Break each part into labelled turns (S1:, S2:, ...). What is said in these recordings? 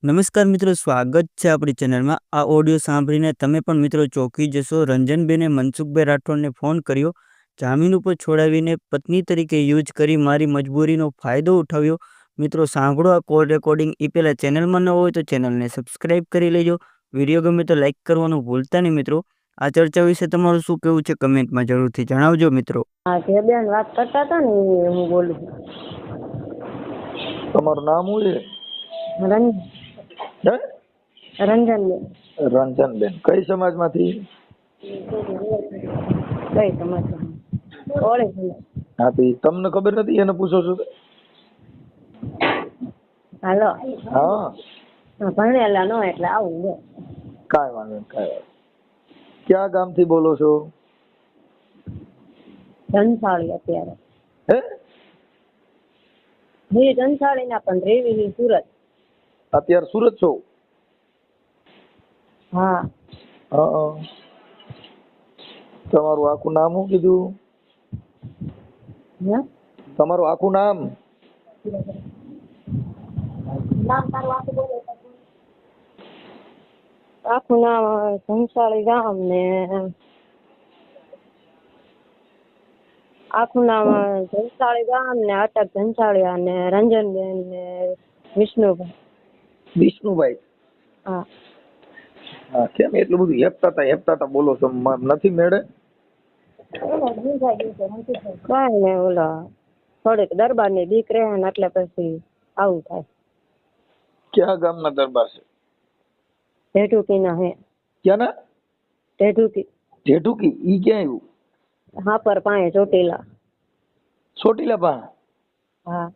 S1: નમસ્કાર મિત્રો, સ્વાગત છે આપણી ચેનલમાં। આ ઓડિયો સાંભળીને તમે પણ મિત્રો ચોંકી જશો। રંજનબેને મનસુખભાઈ રાઠોડને ફોન કર્યો, જામીન ઉપર છોડાવીને પત્ની તરીકે યુઝ કરી મારી મજબૂરીનો ફાયદો ઉઠાવ્યો। મિત્રો સાંભળો આ કોલ રેકોર્ડિંગ। એ પહેલાં ચેનલમાં ન હોય તો ચેનલને સબસ્ક્રાઈબ કરી લેજો। વિડીયો ગમે તો લાઈક કરવાનું ભૂલતા નહીં મિત્રો। આ ચર્ચા વિશે તમારું શું કહેવું છે કમેન્ટમાં જરૂરથી જણાવજો મિત્રો।
S2: હા, જે બેન વાત કરતા હતા ને એ હું બોલું છું।
S3: તમારું નામ શું છે? હે?
S2: રંજનબેન।
S3: રંજનબેન કઈ સમાજમાંથી?
S2: કઈ સમાજ? ઓળે સમાજ।
S3: હા તો તમને ખબર નથી એને પૂછો છો?
S2: હાલો।
S3: હા
S2: ભણેલા નો એટલે આવું છે।
S3: કાંઈ વાંધો નહીં, કાંઈ વાંધો। ક્યાં ગામથી બોલો છો?
S2: ધનસાળી અત્યારે।
S3: હે?
S2: ધનસાળી ના પણ રેવી સુરત।
S3: અત્યારે સુરત છો?
S2: હા।
S3: હા। તમારું આખું નામ શું કીધું?
S2: હે?
S3: તમારું આખું નામ?
S2: નામ તારું આખું બોલો। આખું નામ ધનસાળી ગામ ને આખું નામ ધનસાળી ગામ ને અટક ધનસાળિયા ને રંજનબેન ને વિષ્ણુભાઈ।
S3: વિષ્ણુભાઈ?
S2: હા।
S3: હા, કેમ એટલું બધું હેપતા બોલો છો? નથી મેળે?
S2: કાંઈ ને ઓલા થોડીક દરબાર ની દીક રહે ને એટલે પછી આવું થાય।
S3: ક્યાં ગામના દરબાર છે?
S2: ઢેઢુકી ના હે।
S3: ક્યાંના?
S2: ઢેઢુકી।
S3: ઢેઢુકી ઈ ક્યાં આવ્યું?
S2: હાપર પાસે ચોટીલા।
S3: ચોટીલા પાસે?
S2: હા।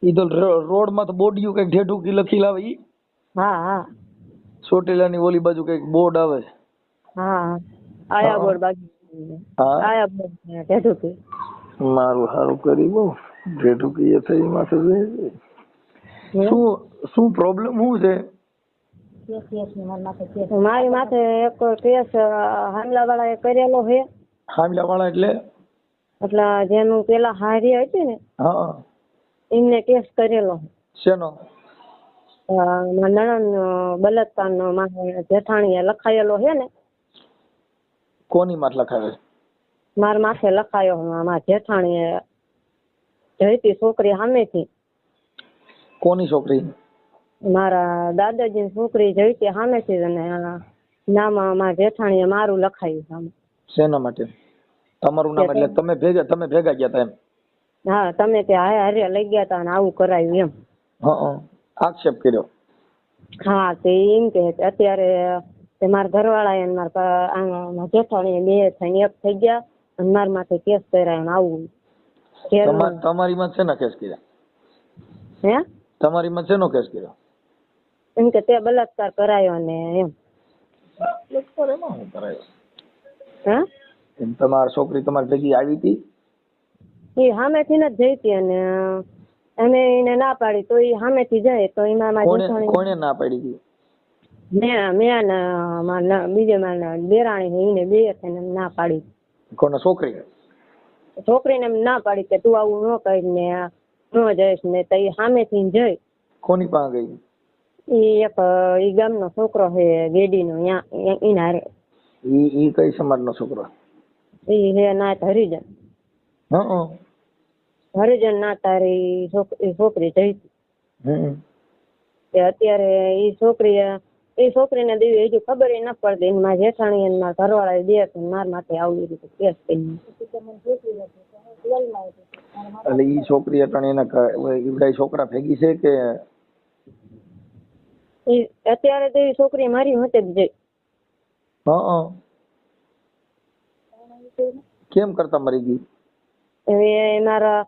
S3: ઈ તો રોડ માં તો બોર્ડિયું કઈક ઢેઢુકી લખી લાવે ઈ?
S2: હા હા।
S3: ચોટીલા ની ઓલી બાજુ કઈક બોર્ડ આવે?
S2: હા, આયા બોર્ડ બાજુ।
S3: હા,
S2: આયા બોર્ડ ઢેઢુકી।
S3: મારું સારું કરી બહુ ઢેઢુકી એ થઈ માથે શું પ્રોબ્લેમ શું છે?
S2: મારી માથે એક કેસ હામલા વાળા એ કરેલો છે।
S3: હામલા વાળા એટલે?
S2: એટલે જેનું પેલા હારી હતી ને
S3: હા,
S2: એમને કેસ કરેલો છે।
S3: શેનો?
S2: નણંદ બલાત્કાર નો જેઠાણીએ લખાયેલો છે ને।
S3: કોની માથે લખાવે?
S2: મારા માથે લખાયો મારા જેઠાણીએ જઈતી છોકરી સામેથી।
S3: કોની છોકરી?
S2: મારા દાદાજીની છોકરી જઈતી સામેથી અને નામ મારા જેઠાણીએ મારું લખાયું સામે।
S3: શેના માટે? તમારું નામ એટલે તમે ભેગા ગયા હતા એમ?
S2: હા, તમે ત્યાં હારે લઈ ગયા હતા અને આવું કરાયું એમ।
S3: હા, આક્ષેપ કર્યો? હા,
S2: તે એમ કે અત્યારે મારા ઘરવાળા અને મારા જેઠાણી બે થઈને એક થઈ ગયા અને મારા માથે કેસ કર્યા અને આવું।
S3: તમારી માં શેના કેસ કર્યા?
S2: હે?
S3: તમારી માં શેનો કેસ કર્યો?
S2: એમ કે તે બલાત્કાર કરાયો ને એમ।
S3: બલાત્કાર એમાં શું કરાયો?
S2: હે?
S3: એમ તમારી છોકરી તમારી ભેગી આવી હતી?
S2: એ સામેથી જ જઈતી અને અમે એને ના પાડી તો એ સામેથી જાય તો એમાં મારી જેઠાણી
S3: કોણે ના પાડી હતી?
S2: મેં બીજે મારા દેરાણી એને બે થઈને ના પાડી।
S3: કોને? છોકરી?
S2: છોકરીને એમ ના પાડી કે તું આવું ન કરીને ન જઈશ ને તો એ સામેથી જઈ।
S3: કોની પાસે ગઈ?
S2: એક ઈ ગામનો છોકરો છે ગેડીનો એના હારે।
S3: ઈ કઈ સમાજનો છોકરો?
S2: ઈ હે નાત હરિજન।
S3: હા,
S2: હરિજન ના તારી છોકરી જઈ તે અત્યારે એ છોકરીને દેવી હજુ ખબર ન પડતી મારા જેઠાણી અને મારા ઘરવાળા બે મારા માટે આવી રીતે કેસ કરી।
S3: એટલે ઈ છોકરી અટાણે એના છોકરા ભેગી છે કે?
S2: અત્યારે તો એ છોકરી મારી હોતે જ જઈ।
S3: હા, કેમ કરતા મરી ગઈ?
S2: હવે મારા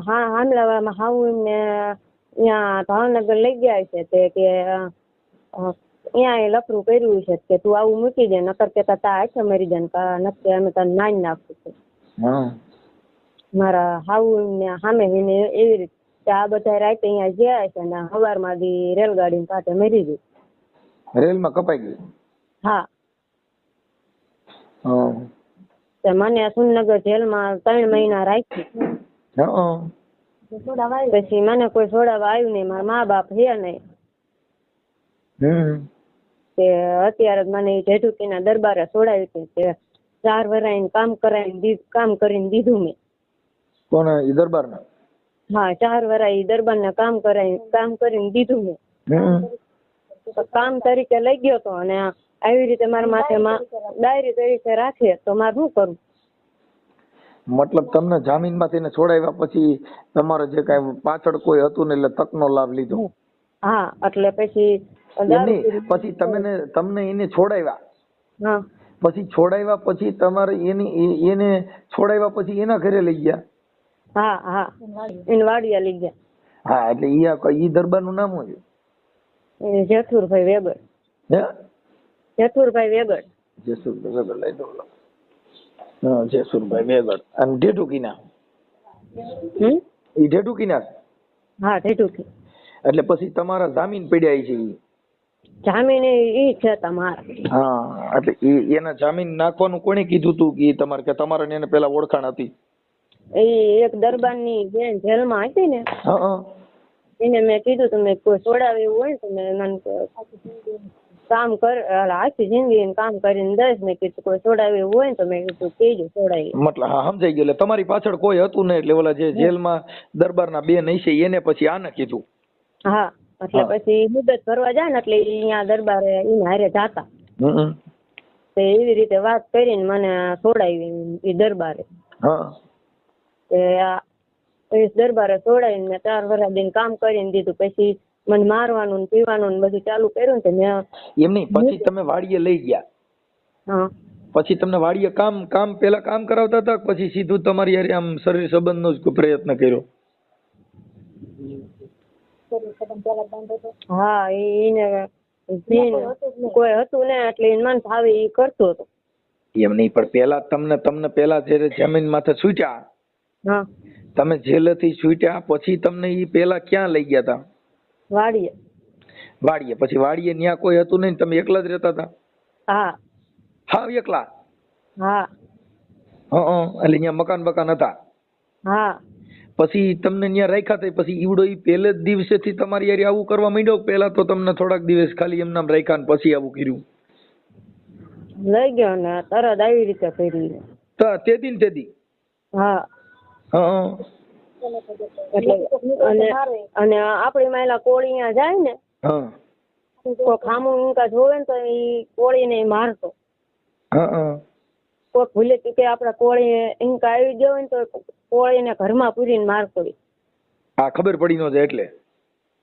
S2: હામલામાં હાઉ ને ત્યાં ભાવનગર લઈ ગયા છે તે કે ત્યાં લફરું કર્યું છે કે તું આવું મૂકી દે નકર કેતા તા આખે મરી જાય નક્કી અમે તને નાઈ નાખશું। મારા હાઉ ને સામે એવી રીતે આ બધા રાતે અહીંયા ગયા છે ને સવારમાં રેલગાડી કાંઠે મરી ગઈ।
S3: રેલમાં કપાઈ ગઈ?
S2: હા।
S3: હા।
S2: મને સુનગર જેલમાં 3 મહિના રાખી। પછી મને કોઈ છોડાવવા આવ્યું નહીં, મારા મા બાપ હે નહીં। તે અત્યારે મને જેઠુકીના દરબારે છોડાવી હતી તે 4 વરાઈને કામ કરીને દીધું મેં.
S3: કોણ ઈ દરબાર ના?
S2: હા 4 વરા ઈ દરબારને કામ કરીને દીધું મેં. કામ તરીકે લઈ ગયો તો અને આવી રીતે મારા માથે ડાયરી તરીકે રાખે તો મારે શું કરવું?
S3: મતલબ તમને જામીન માંથી એને છોડાવ્યા પછી તમારે જે કઈ પાછળ કોઈ હતું ને એટલે તકનો લાભ લીધો?
S2: હા એટલે પછી
S3: પછી તમને એને છોડાવ્યા,
S2: હા
S3: પછી છોડાવ્યા પછી તમારે એને છોડાવ્યા પછી એના ઘરે લઈ ગયા?
S2: હા હા એને વાડિયા લઈ ગયા.
S3: હા એટલે ઈ દરબાર નું નામ શું છે?
S2: જેઠુરભાઈ વેગડ.
S3: હે
S2: જેઠુરભાઈ વેગડ.
S3: જેસુરભાઈ વેગડ લઈ દો. હા જેસુરભાઈ વેગડ. અને ઢેઢુકીના? ઈ ઢેઢુકીના?
S2: હા ઢેઢુકી.
S3: એટલે પછી તમારા જામીન પડ્યા છે?
S2: જામીન ઈ છે તમારા?
S3: હા એટલે એના જામીન નાખવાનું કોણે કીધું તું કે તમારે એને પેલા ઓળખાણ હતી?
S2: એ એક દરબારની બેન જેલમાં હતી ને એને મેં કીધું તમે કોઈ છોડાવે એવું હોય તો મને કામ કર આખી જિંદગી કામ કરીને દઈશ. મેં કીધું કોઈ છોડાવે એવું હોય તો મેં કીધું કહેજો છોડાવી.
S3: મતલબ હા સમજાઈ ગયું. એટલે તમારી પાછળ કોઈ હતું ને એટલે ઓલા જે જેલમાં દરબારના બેન હશે એને પછી આને કીધું? હા
S2: એટલે પછી મુદત ભરવા જાય ને એટલે અહીંયા દરબારે એને હારે જાતા. તો એવી રીતે વાત કરીને મને છોડાવી એ દરબારે. દરબારે છોડાવીને મેં 4 વર્ષ દિન કામ કરીને દીધું. પછી મને મારવાનું ને પીવાનું ને બધું ચાલુ કર્યું ને મેં
S3: એમ નહીં. પછી તમે વાડીએ લઈ ગયા?
S2: હા.
S3: પછી તમને વાડીએ પેલા કામ કરાવતા હતા પછી સીધું તમારી યારે આમ શરીર સંબંધનો જ પ્રયત્ન કર્યો?
S2: હા એને કોઈ હતું ને એટલે એને મન ભાવે એ કરતો હતો.
S3: એમ નહીં પણ પેલા તમને પેલા જયારે જમીન માથે છૂટ્યા,
S2: હા
S3: તમે જેલેથી છૂટ્યા પછી તમને ઈ પેલા ક્યાં લઈ ગયા હતા? વાડીએ. પછી વાડીએ ન્યા કોઈ હતું નહીં, તમે એકલા જ રહેતા હતા?
S2: હા
S3: હા એકલા?
S2: હા
S3: એટલે ન્યા મકાન હતા?
S2: હા.
S3: પછી તમને ન્યા રાખ્યા હતા પછી ઈવડો ઈ પહેલે જ દિવસેથી તમારી યારે આવું કરવા માંડ્યો? પેલા તો તમને થોડાક દિવસ ખાલી એમ નામ રાખ્યા ને પછી આવું કર્યું?
S2: લઈ ગયો ને તરત આવી રીતે કરી.
S3: તેદી?
S2: હા. એટલે અને આપડી માયલા કોળીયા જાય ને તો ખામું ઊંકા જોવે ને તો ઈ કોળીને મારતો. કોઈ ભૂલે કે આપડા કોળી ઈંકા આવી ગયો ને તો કોળીને ઘરમાં પૂરીને મારતો.
S3: હા ખબર પડી ન જાય એટલે?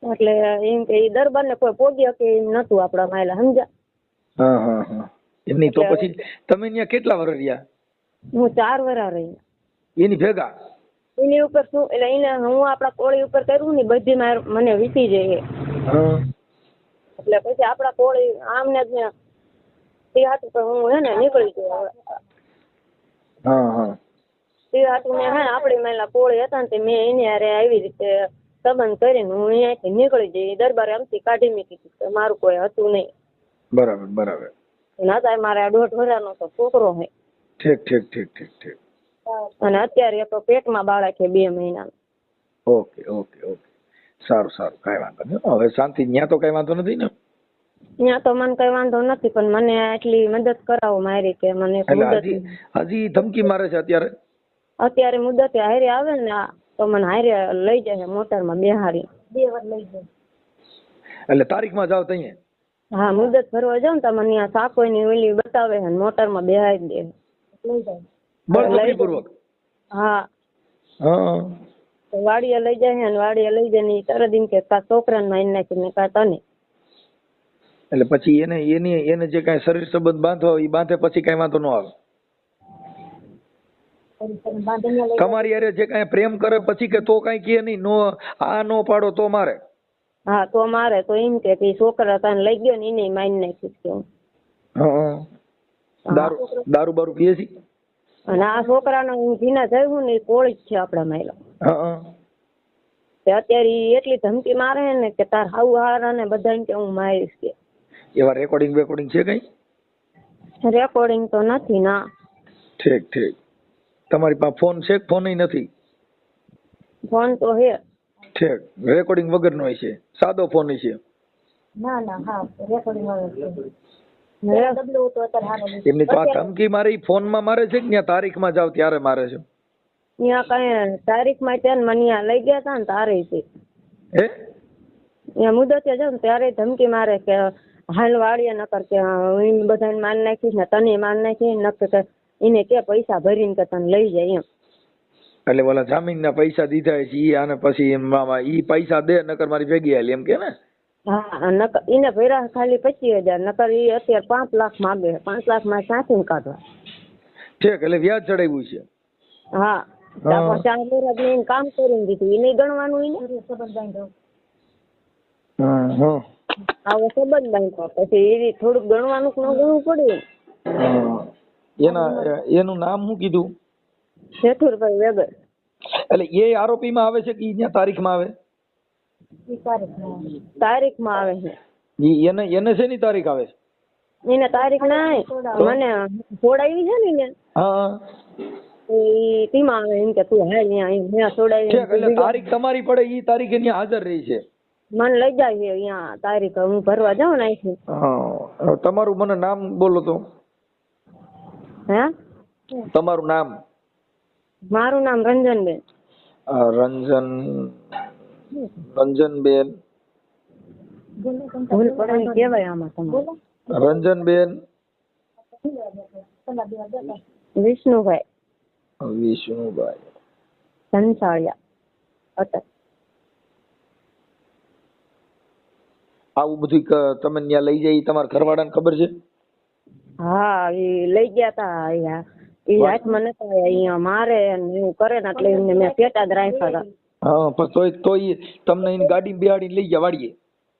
S2: એટલે એમ કે ઈ દરબાર ને કોઈ પોગ્યા કે એમ નતું આપડા માયલા, સમજ્યા?
S3: એમની તો પછી તમે ત્યાં કેટલા વર્ષ રહ્યા?
S2: હું 4 વર્ષ રહી.
S3: એની ભેગા?
S2: એની ઉપર શું એટલે એને હું આપડા કોળી ઉપર કર્યું ને બધી મને વીતી જાય. એટલે પછી આપડા કોળી આમને જ તે હાથું પણ હું હે ને નીકળી ગયો. તે હાથું મેં હે આપડી મહિલા કોળી હતા ને તે મેં એની હારે આવી રીતે સંબંધ કરીને હું અહીંયાથી નીકળી જઈ. દરબારે આમથી કાઢી મૂકી દીધું, મારું કોઈ હતું નહીં.
S3: બરાબર.
S2: નતા મારે 1.5 વર્ષનો તો છોકરો હે.
S3: ઠીક.
S2: અને અત્યારે એક પેટમાં બાળક છે 2 મહિનાનું.
S3: ઓકે. સારું કઈ વાંધો નહીં. હવે શાંતિ. ન્યા તો કઈ વાંધો નથી ને?
S2: ત્યાં તો મને કઈ વાંધો નથી પણ મને આટલી મદદ કરાવો મારી કે મને
S3: હજી ધમકી મારે છે
S2: અત્યારે મુદત હારે આવે ને તો મને હારે લઈ જાય મોટરમાં બેહારી. 2 વાર લઈ જાય.
S3: એટલે તારીખમાં જાવ તઈએ?
S2: હા મુદત ભરવા જાવ ને તો મને ત્યાં સાકોઈની ઓલી બતાવે ને મોટરમાં બેહારી દે. લઈ જાય
S3: બળજબરીપૂર્વક?
S2: હા. વાડીએ લઈ જાય ને વાડીએ લઈ જાય ને તરત એમ કે કા છોકરાને મારી નાખીને કા તને.
S3: એટલે પછી એને જે કઈ શરીર સંબંધ બાંધવા એ બાંધે પછી કઈ વાંધો ન આવે? તમારી યારે જે કઈ પ્રેમ કરે પછી કે તો કઈ કે નહીં? નો પાડો તો મારે?
S2: હા તો મારે તો એમ કે છોકરા તને લઈ ગયો ને એને મારી નાખીશ.
S3: દારૂ બારૂ પીએ છે?
S2: અને આ છોકરાને હું જીના થયું ને એ કોળી જ છે આપડા માયલા. અત્યારે એટલી ધમકી મારે ને કે તાર હાવ હારા ને બધા કે હું મારીશ કે.
S3: એવા રેકોર્ડિંગ છે કઈ?
S2: રેકોર્ડિંગ તો નથી ના.
S3: ઠીક. તમારી પાસે ફોન છે? ફોન નથી?
S2: ફોન તો હે.
S3: ઠીક. રેકોર્ડિંગ વગર નો છે? સાદો ફોન છે? એમની તો આ ધમકી મારે ઈ ફોનમાં મારે છે કે ત્યાં તારીખમાં જાવ ત્યારે મારે છે?
S2: ત્યાં કઈ તારીખમાં ત્યાં મને ત્યાં લઈ ગયા હતા ને તારે છે
S3: હે
S2: ત્યાં મુદતે જાઉં ને ત્યારે ધમકી મારે કે હાલ વાળીએ નકર કે હું બધાને માર નાખીશ ને તને માર નાખી નકર કે એને કે પૈસા ભરીને કે તને લઈ જાય એમ.
S3: એટલે ઓલા જામીનના પૈસા દીધા છે ઈ આને પછી મામા ઈ પૈસા દે નકર મારી ભેગી હાલી એમ કે ને?
S2: હા નકર એને ભર્યા ખાલી 25,000 નકર એ અત્યારે 5 લાખ માંગે 5 લાખ માં સાચીને કાઢવા.
S3: ઠીક એટલે વ્યાજ ચડાવ્યું છે?
S2: હા તાપર 4 વર્ષ લઈને કામ કરીને દીધું એને ગણવાનું એને સંબંધ બાંધ્યો. આવો સંબંધ બાંધ્યો પછી એ થોડુંક ગણવાનું ન ગણવું પડ્યું.
S3: એનું નામ શું કીધું?
S2: જેઠુરભાઈ વેગર.
S3: એટલે એ આરોપીમાં આવે છે કે ઈ ત્યાં તારીખમાં આવે?
S2: તારીખમાં આવે છે.
S3: એને શેની તારીખ આવે છે?
S2: એને તારીખ ના મને છોડાવી છે ને
S3: હા
S2: એ તીમાં આવે એમ કે તું હાલ ત્યાં મેં છોડાવી.
S3: એટલે તારીખ તમારી પડે ઈ તારીખે ત્યાં હાજર રહી છે?
S2: મને લઈ જાય છે અહીંયા તારીખ હું ભરવા જાઉં ને અહીંથી.
S3: હા તમારું મને નામ બોલો તો.
S2: હે
S3: તમારું નામ?
S2: મારું નામ રંજનબેન.
S3: રંજનબેન
S2: ભૂલ પડે કેવાય આમાં તમારે?
S3: રંજનબેન
S2: વિષ્ણુભાઈ ધનસાળિયા અટક.
S3: આવું બધું તમે ત્યાં લઈ જાય તમારા ઘરવાળાને ખબર છે?
S2: હા એ લઈ ગયા તા એ હાથમાં નતા અહીંયા મારે એવું કરે ને એટલે એમને મેં પેટા જ રાખ્યા હતા.
S3: હા પણ તોય તમને એની ગાડી બેહાડીને લઈ ગયા વાડીએ?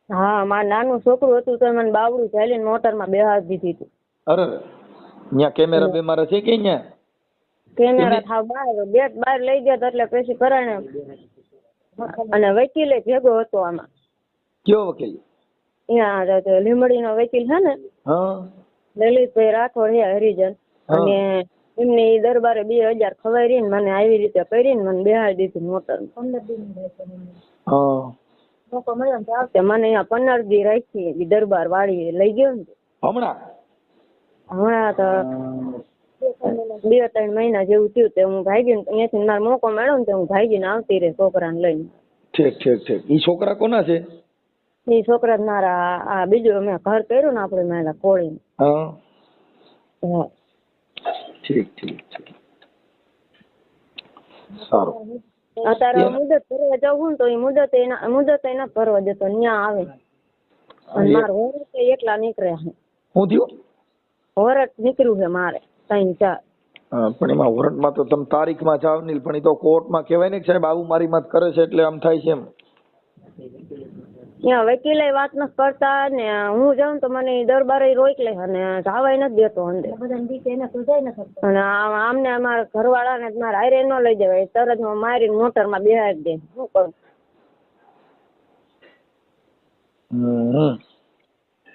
S2: હા મારું નાનું છોકરું હતું તો મને બાવડું ચાલીને મોટરમાં બેહાડી દીધી હતી.
S3: અરે ત્યાં કેમેરા બેમારા છે કે અહીંયા?
S2: કેમેરા થાવ બહાર લઈ ગયા એટલે પછી કરાણે અને વકીલે ભેગો હતો આમાં.
S3: કયો વકીલ?
S2: અહીંયા લીમડી નો વકીલ છે ને લલિતભાઈ રાઠોડ હે હરિજન અને એમને દરબારે 2,000 ખવાઈ મને આવી રીતે કરીને મને બેહાડી દીધી મોટર. 15 દી મોકો મળ્યો ને આવતે મને અહીંયા 15 દી રાખી દરબાર વાળી લઈ ગયો ને. હમણાં તો 2-3 મહિના જેવું થયું તે હું ભાગીને અહીંયાથી મારો મોકો મળ્યો ને તો હું ભાગીને આવતી રહી છોકરાને લઈને.
S3: ઠીક ઈ છોકરા કોના છે?
S2: એ છોકરા મારા આ બીજું અમે ઘર કર્યું ને આપણે મારા કોળી. હા
S3: ઠીક સારું.
S2: અત્યારે મુદત ભરવા જવું ને તો એ મુદત એના ભરવા દેતો ત્યાં આવે અને મારે હોરત એટલા નીકળ્યા છે.
S3: શું થયું?
S2: હોરત નીકળ્યું છે મારે 3-4.
S3: પણ એમાં હોરટમાં તો તમે તારીખમાં જાવ નહીં પણ એ તો કોર્ટમાં કહેવાય ને કે સાહેબ આવું મારી મત કરે છે એટલે આમ થાય છે એમ.
S2: ત્યાં વકીલે વાત નથી કરતા ને હું જાઉં તો મને દરબારે રોક લે અને જવાય નથી દેતો અંદર. અને આમને અમારા ઘરવાળાને મારા હારે ન લઈ જવાય તરત મારીને મોટરમાં બેહાડી દે. શું કરું?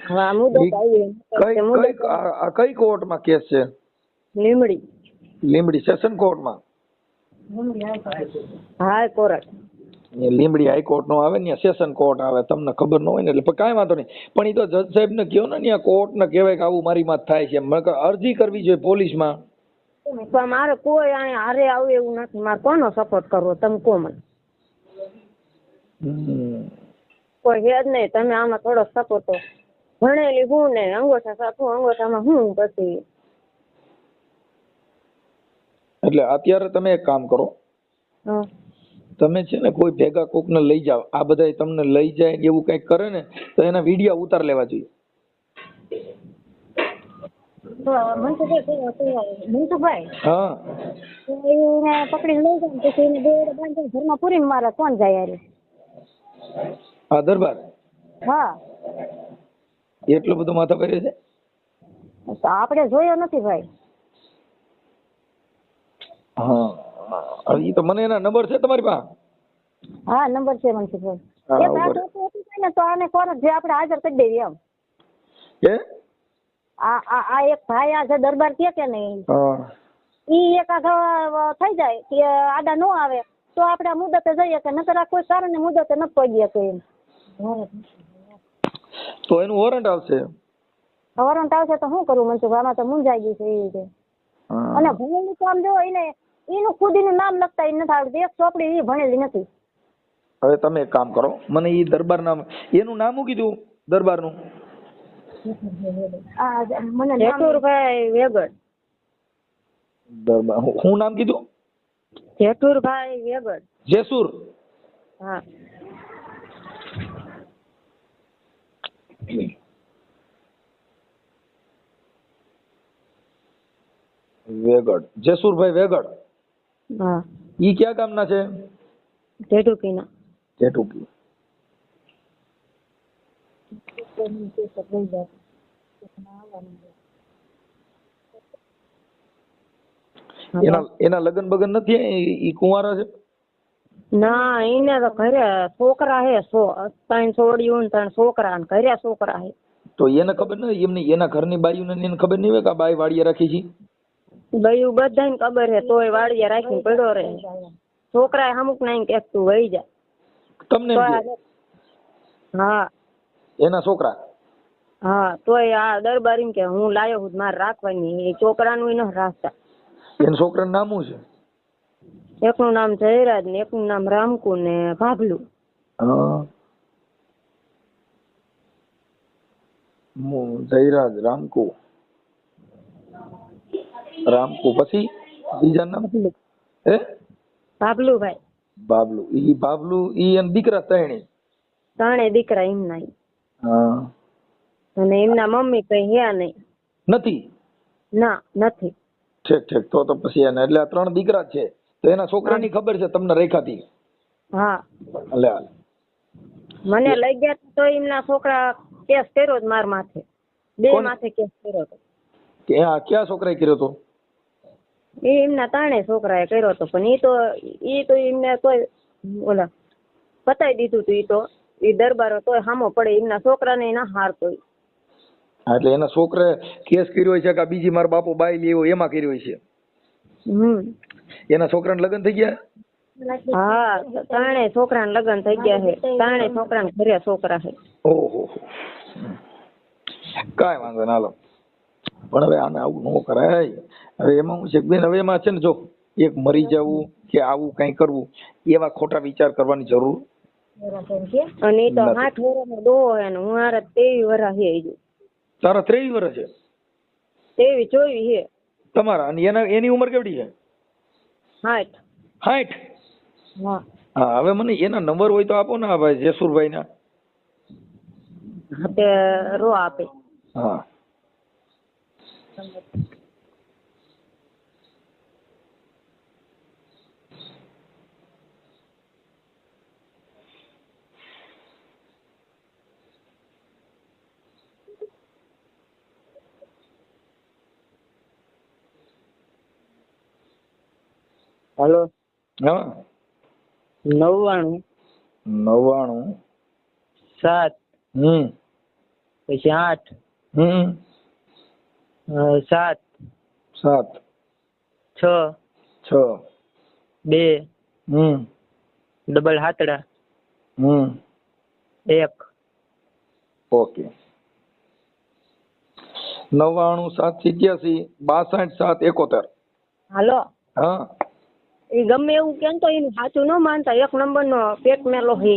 S2: હવે આ મુદત આવી
S3: કઈ કોર્ટમાં કેસ છે? લીંબડી સેશન કોર્ટમાં?
S2: હા કોર્ટ.
S3: લીંબડી હાઈકોર્ટ નો આવે ને સેશન કોર્ટ આવે તમને ખબર ન હોય ને એટલે કાંઈ વાંધો નહીં પણ એ તો જજ સાહેબ ને કહો ને ત્યાં કોર્ટ ને કહેવાય કે આવું મારી માં થાય છે અરજી કરવી જોઈએ પોલીસમાં.
S2: મારે કોઈ હારે આવું એવું નથી. મારે કોનો સપોર્ટ કરવો તમે કહો મને? કોઈ છે જ નહીં. તમે આમાં થોડો સપોર્ટ ભણેલી હું ને અંગોઠા સાફું અંગોઠામાં હું પછી.
S3: એટલે અત્યારે તમે એક કામ કરો તમે છે ને કોઈ ભેગા કોક ને લઈ જાવ આ બધા તમને લઈ જાય એવું કઈક કરે ને તો એના વિડીયો ઉતાર લેવા જોઈએ.
S2: મનસુખભાઈ
S3: હા
S2: એને પકડીને લઈ જાય પછી એને દોરડા બાંધીને ઘરમાં પૂરીને મારે કોણ જાય યાર?
S3: હા દરબાર.
S2: હા
S3: એટલો બધો માથા પડે છે?
S2: આપણે જોયો નથી ભાઈ.
S3: હા ઈ તો મને એના નંબર છે તમારી પાસે?
S2: હા નંબર છે મનસુખભાઈ. તો આને કોણ જે આપણે હાજર કરી દેવી એમ.
S3: કે
S2: આ એક ભાઈ આ જે દરબાર કે નહીં ઈ એકાદ થઈ જાય કે આડા નો આવે તો આપણે મુદતે જઈએ કે નકર કોઈ કારણે મુદતે ન પડીએ કે એમ.
S3: તો એનું વોરંટ આવશે.
S2: વોરંટ આવશે તો શું કરવું મનસુખ? આમાં તો મૂંઝાઈ ગયું છે એ રીતે.
S3: હા.
S2: અને ભણેલી તો આમ જો એને એનું ખુદીનું નામ લખતા નથી આવડતું. એક ચોપડી એ ભણેલી નથી.
S3: હવે તમે એક કામ કરો, મને એ દરબાર નામ, એનું નામ શું કીધું દરબારનું?
S2: મને જેઠુરભાઈ વેગડ.
S3: દરબાર શું નામ કીધું?
S2: જેઠુરભાઈ વેગડ.
S3: જેસુર.
S2: હા.
S3: વેગડ, જેસુરભાઈ વેગડ.
S2: હા.
S3: ઈ ક્યાં ગામના છે?
S2: જેઠુકીના.
S3: જેઠુકી. એના લગન બગન નથી? ઈ કુંવારા છે?
S2: ના, એને તો ઘરે છોકરા હે 3 છોડીઓ ને 3 છોકરા ને ઘરે છોકરા હે.
S3: તો એને ખબર નથી એમને એના ઘરની બાયુને એને ખબર નહીં હોય કે આ બાઈ વાડીએ રાખી છે?
S2: બયું બધાને ખબર હે તોય વાડીએ રાખીને પડ્યો રહે. છોકરા અમુક ના કે તું વહી જા.
S3: તમને એમ કે?
S2: હા.
S3: એના છોકરા?
S2: હા, તોય આ દરબારી કે હું લાયો હું મારે રાખવાની. એ છોકરાનું ન રાખતા.
S3: એના છોકરાનું નામ શું છે?
S2: એકનું નામ જયરાજ ને એકનું નામ રામકુ ને ભાભલું.
S3: હા. જયરાજ, રામકુ. રામકુ પછી બીજા નામ? હે?
S2: ભાભલુભાઈ.
S3: બાબલુ. ઈ બાબલુ ઈ એન દીકરા ત્રણે
S2: દીકરા એમના.
S3: હા.
S2: અને એમના મમ્મી કઈ હે નહીં.
S3: નથી?
S2: ના, નથી.
S3: ઠીક. તો પછી એને એટલે આ 3 દીકરા છે. તો એના છોકરાની ખબર છે તમને રેખાથી?
S2: હા.
S3: લે
S2: મને લઈ ગયા તો એમના છોકરા કેસ કર્યો જ માર માથે. 2 માથે કેસ કર્યો તો.
S3: કે આ કયા છોકરાએ કર્યો તો?
S2: એ એમના 3 છોકરાએ કર્યો તો. પણ ઈ તો એમને કોઈ ઓલા બતાવી દીધું તું. ઈ તો ઈ દરબારો તોય સામો પડે. એમના છોકરાને ના હારતો.
S3: એટલે એના છોકરાએ કેસ કર્યો છે કે બીજી મારો બાપો બાઈ લેવો એમાં કર્યો છે? એના છોકરાને લગ્ન થઈ ગયા?
S2: હા, 3 છોકરાને લગ્ન થઈ ગયા છે. 3 છોકરાને ઘરે છોકરા છે.
S3: ઓહો. કાંઈ વાંધો ના. હાલો. પણ હવે આને આવું ન કરાય. હવે એમાં હું છે બેન, હવે એમાં છે ને જો એક મરી જવું કે આવું કઈ કરવું એવા ખોટા વિચાર કરવાની જરૂર.
S2: અને એ તો 8 વર્ષનો ડોહો હે ને હું હારે 23 વર્ષ હે.
S3: તારા 23 વર્ષ છે?
S2: 23 24 હે
S3: તમારા. અને એની ઉંમર કેવડી છે?
S2: 60.
S3: 60?
S2: હા.
S3: હા. હવે મને એના નંબર હોય તો આપો ને ભાઈ જેસુરભાઈ ના.
S2: તે રો આપે.
S3: હા.
S1: હાલો.
S3: હા.
S1: 99 7 પછી 8 7
S3: 7
S1: 6
S3: 6
S1: 2 ડબલ 7 1.
S3: ઓકે. 99 7 87 62 7 71.
S2: હાલો.
S3: હા.
S2: એ ગમે એવું કેમ તો એનું સાચું ન માનતા. 1 નંબરનો પેટ મેલો હે.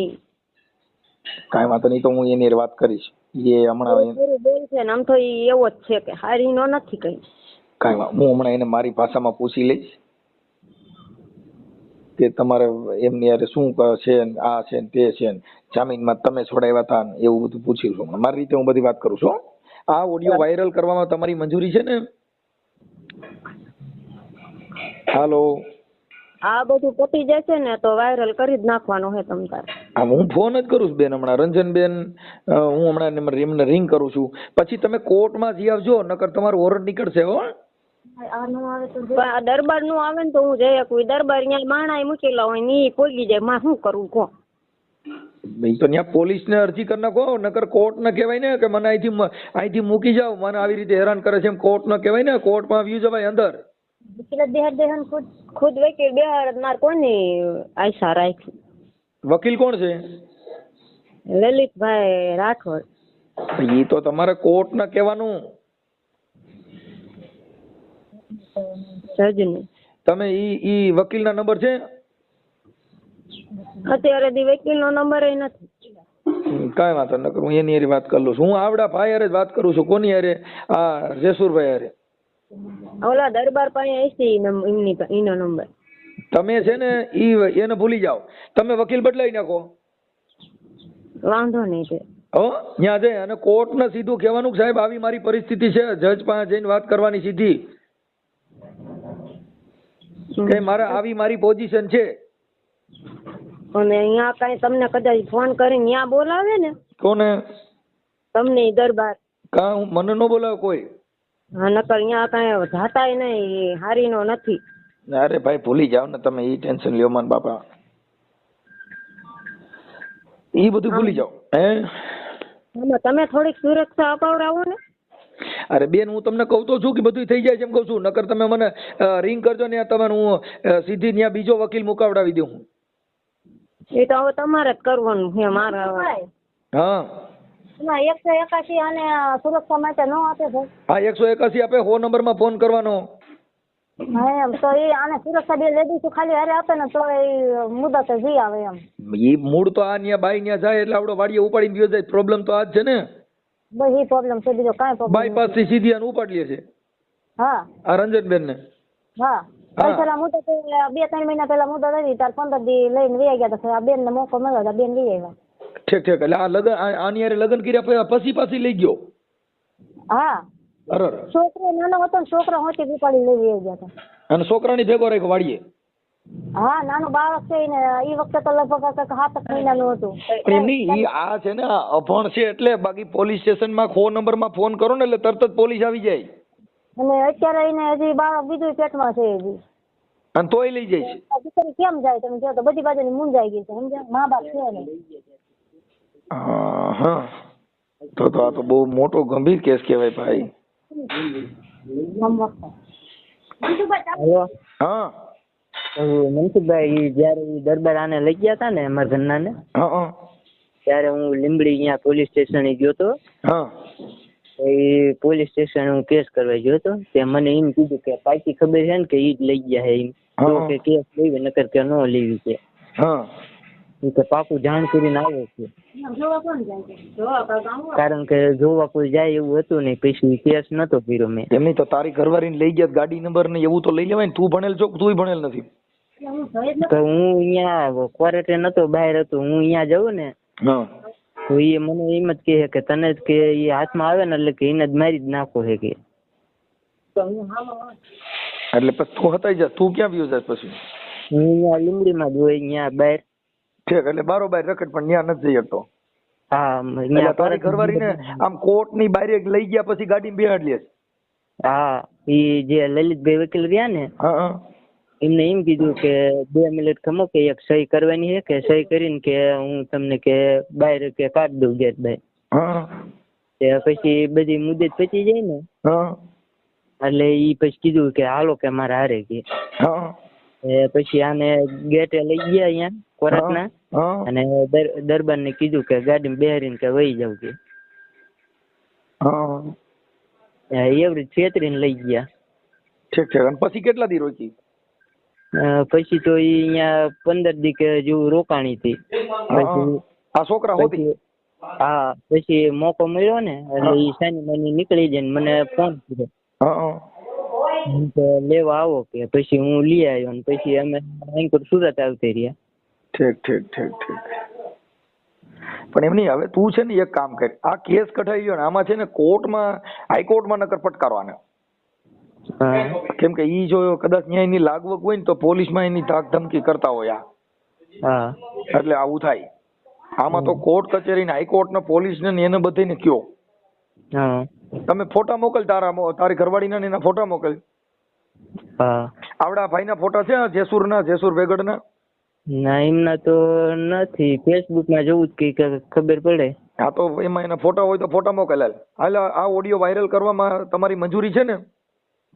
S3: કાંઈ વાંધો નહીં. તો હું એની વાત કરીશ. એ હમણાં
S2: બોલ છે ને આમ તો ઈ એવો જ છે કે હારી નો નથી કઈ.
S3: કાંઈ વાંધો. હું હમણાં એને મારી ભાષામાં પૂછી લઈશ કે તમારે એમની યારે શું છે, આ છે ને તે છે ને જામીનમાં તમે છોડાવ્યા હતા ને એવું બધું પૂછી લઉં. મારી રીતે હું બધી વાત કરું છું. આ ઓડિયો વાયરલ કરવામાં તમારી મંજૂરી છે ને? હાલો.
S2: આ બધું પતી જશે ને તો વાયરલ કરી જ નાખવાનો હે તમ તાર.
S3: હા, હું ફોન જ કરું છું બેન હમણાં. રંજનબેન, હું હમણાં એમને રિંગ કરું છું. પછી તમે કોર્ટમાં જઈ આવજો, નકર તમારું વોરંટ નીકળશે હો.
S2: દરબાર નું આવે ને તો હું જઈ શકું. દરબાર અહીંયા માણા મૂકેલા હોય ને ઈ પોગી જાય. માં શું કરવું કહો?
S3: તો ત્યાં પોલીસને અરજી કરી નાખો. નકર કોર્ટ ને કહેવાય ને કે મને અહીંથી મૂકી જાઓ, મને આવી રીતે હેરાન કરે છે એમ કોર્ટ ને કહેવાય ને. કોર્ટમાં વ્યૂ જવાય અંદર.
S2: ખુદ વકીલ બેહાર માર કોની આશા રાખી.
S3: વકીલ કોણ છે?
S2: લલિતભાઈ રાઠોડ.
S3: ઈ તો તમારે કોર્ટને કહેવાનું.
S2: જજને
S3: તમે ઈ વકીલના નંબર છે?
S2: અત્યારે દી વકીલનો નંબર ય નથી.
S3: કાંઈ વાંધો ન કરું, હું એની હારે વાત કરી લઉં છું. હું આવડા ભાઈ હારે જ વાત કરું છું. કોની હારે? આ જેસુરભાઈ હારે.
S2: ઓલા દરબાર પાસે હશે એનો નંબર.
S3: તમે છે ને એને ભૂલી જાઓ. તમે વકીલ બદલાઈ નાખો.
S2: વાંધો નહીં તે.
S3: હો ત્યાં જઈ અને કોર્ટને સીધું કહેવાનું કે સાહેબ આવી મારી પરિસ્થિતિ છે, જજ પાસે જઈને વાત કરવાની સીધી કે મારે આવી મારી પોઝિશન છે.
S2: અને અહીંયા કઈ તમને કદાચ ફોન કરીને ત્યાં બોલાવે ને.
S3: કોને?
S2: તમને ઈ દરબાર.
S3: કા મને ન બોલાવે કોઈ?
S2: હા નકર અહીંયા કઈ જાતાય નહીં, હારીનો નથી.
S3: અરે ભાઈ ભૂલી જાવ ને તમે, ઈ ટેન્શન લ્યો મન બાપા, ઈ બધું ભૂલી જાવ.
S2: તમે થોડીક સુરક્ષા અપાવરાવો ને.
S3: અરે બેન હું તમને કહું તો છું કે બધું થઈ જાય છે એમ કહું છું. નકર તમે મને રિંગ કરજો ને તમને હું સીધી ત્યાં બીજો વકીલ મુકાવડાવી દઉં.
S2: એ તો હવે તમારે જ કરવાનું છે મારે.
S3: હા
S2: 181 અને સુરક્ષા માટે ન આપે ભાઈ?
S3: હા 181 આપે. 100 નંબરમાં ફોન કરવાનો.
S2: હા એમ તો એ આને સુરક્ષા બે લેડીઝ ખાલી હારે આપે ને તો એ મુદત જઈ આવે એમ.
S3: ઈ મૂળ તો આ ન્યા બાઈ ન્યા જાય એટલે આવડો વાડીએ ઉપાડીને ગયો જાય. પ્રોબ્લેમ તો આ જ છે ને.
S2: બસ એ પ્રોબ્લેમ છે, બીજો કાંઈ પ્રોબ્લેમ.
S3: બાયપાસ થી સીધી આને ઉપાડી લે છે.
S2: હા
S3: આ રંજનબેન ને.
S2: હા પેલા મુદત 2-3 મહિના પહેલા મુદત હતી તાર 15 દી લઈને વહી ગયા તો આ બેન ને મોકો મળ્યો તો બેન વહી આવ્યા.
S3: ઠીક ઠીક. એટલે આ લગન આની હારે લગન કર્યા પછી પાછી લઈ ગયો.
S2: હા
S3: અરે
S2: છોકરો નાનો હતો ને છોકરા હોતી ઉપાડી લઈ વહી ગયા હતા.
S3: અને છોકરાની ભેગો રાખ્યો વાડીએ.
S2: હા નાનું બાળક છે ને એ વખતે તો લગભગ 7 મહિનાનું હતું.
S3: એમની ઈ આ છે ને અભણ છે એટલે. બાકી પોલીસ સ્ટેશનમાં 100 નંબરમાં ફોન કરો ને એટલે તરત જ પોલીસ આવી જાય.
S2: અને અત્યારે એને હજી બાળક બીજું પેટમાં છે હજી.
S3: અને તોય લઈ જાય છે.
S2: દીકરી કેમ જાય તમે કહો તો બધી બાજુની મૂંઝાઈ ગઈ છે સમજ્યા. મા બાપ છે ને.
S3: હા તો આ તો બહુ મોટો ગંભીર કેસ કહેવાય ભાઈ.
S1: હેલો
S3: હા
S1: મનસુખભાઈ, જયારે દરબાર આને લઈ ગયા હતા ને અમારા ઘરના ને, ત્યારે હું લીંબડી અહીંયા પોલીસ સ્ટેશન ગયો હતો. એ પોલીસ સ્ટેશન હું કેસ કરવા ગયો હતો. તે મને એમ કીધું કે પાકી ખબર છે ને કે ઈ જ લઈ ગયા છે એમ. તો કે કેસ લેવી નકર કે ન લેવી છે. કે પાકું જાણ કરીને આવે છે. કારણ કે જોવા કોઈ જાય એવું હતું નહીં. પછી કેસ નતો કર્યો મેં.
S3: એમની તો તારી ઘરવાળીને લઈ ગયા ગાડી નંબર ને એવું તો લઈ લેવાય ને. તું ભણેલ છો? તું ભણેલ નથી?
S1: તો હું અહીંયા ક્વોરન્ટાઇન નતો, બહાર હતો. હું અહીંયા જાઉં ને તો એ મને એમ જ કહે કે તને જ કે એ હાથમાં આવે ને એટલે કે એને જ મારી જ નાખો છે કે.
S3: એટલે પછી તું હતાઈ જા. તું ક્યાં વ્યો જાય પછી?
S1: હું અહીંયા લીંબડીમાં જ હોય અહીંયા બહાર.
S3: ઠીક. એટલે બારોબાર રખડ પણ ત્યાં નથી જઈ શકતો.
S1: હા
S3: તારી ઘરવાળીને આમ કોર્ટ ની બહાર લઈ ગયા પછી ગાડી બેહાડી લે.
S1: હા એ જે લલિતભાઈ વકીલ રહ્યા ને એમને એમ કીધું કે 2 મિનિટ ખમો કે એક સહી કરવાની છે કે સહી કરીને કે હું તમને કે બહાર કે કાઢી દઉં ગેટ બહાર. પછી બધી મુદત પચી જાય ને એટલે ઈ પછી કીધું કે હાલો કે મારે હારે કે. પછી આને ગેટે લઈ ગયા અહીંયા કોર્ટના અને દરબાર ને કીધું કે ગાડી બેહારીને કે વહી જાવ કે. એવડી છેતરીને લઈ ગયા.
S3: ઠીક ઠીક. અને પછી કેટલા દી રોકી?
S1: પછી તો ઈ અહીંયા 15 દી કે જેવું રોકાણી હતી. પછી
S3: આ છોકરા હોતી.
S1: હા પછી મોકો મળ્યો ને એટલે ઈ સાની માની નીકળી જાય ને મને ફોન કર્યો લેવા આવો કે. પછી હું લઈ આવ્યો ને પછી અમે અહીં સુરત આવતા રહ્યા.
S3: ઠીક ઠીક ઠીક ઠીક. પણ એમ નહીં, હવે તું છે ને એક કામ કર. આ કેસ કઢાઈ ગયો ને આમાં છે ને કોર્ટમાં હાઈકોર્ટમાં નકર ફટકારવાના. કેમ કે ઈ જો કદાચ ન્યાય ની લાગવગ હોય ને તો પોલીસમાં એની ધાક ધમકી કરતા હોય એટલે આવું થાય. આમાં તો કોર્ટ કચેરી ને હાઈકોર્ટ ને પોલીસ ને એને બધાને કયો. તમે ફોટા મોકલ તારી ઘરવાળીના એના ફોટા મોકલ. આવડા ભાઈના ફોટા છે જેસુર વેગડના?
S1: ના એમના તો નથી. ફેસબુક માં જોવું જ કે ખબર પડે.
S3: હા તો એમાં એના ફોટા હોય તો ફોટા મોકલ. હાલ આ ઓડિયો વાયરલ કરવામાં તમારી મંજૂરી છે ને?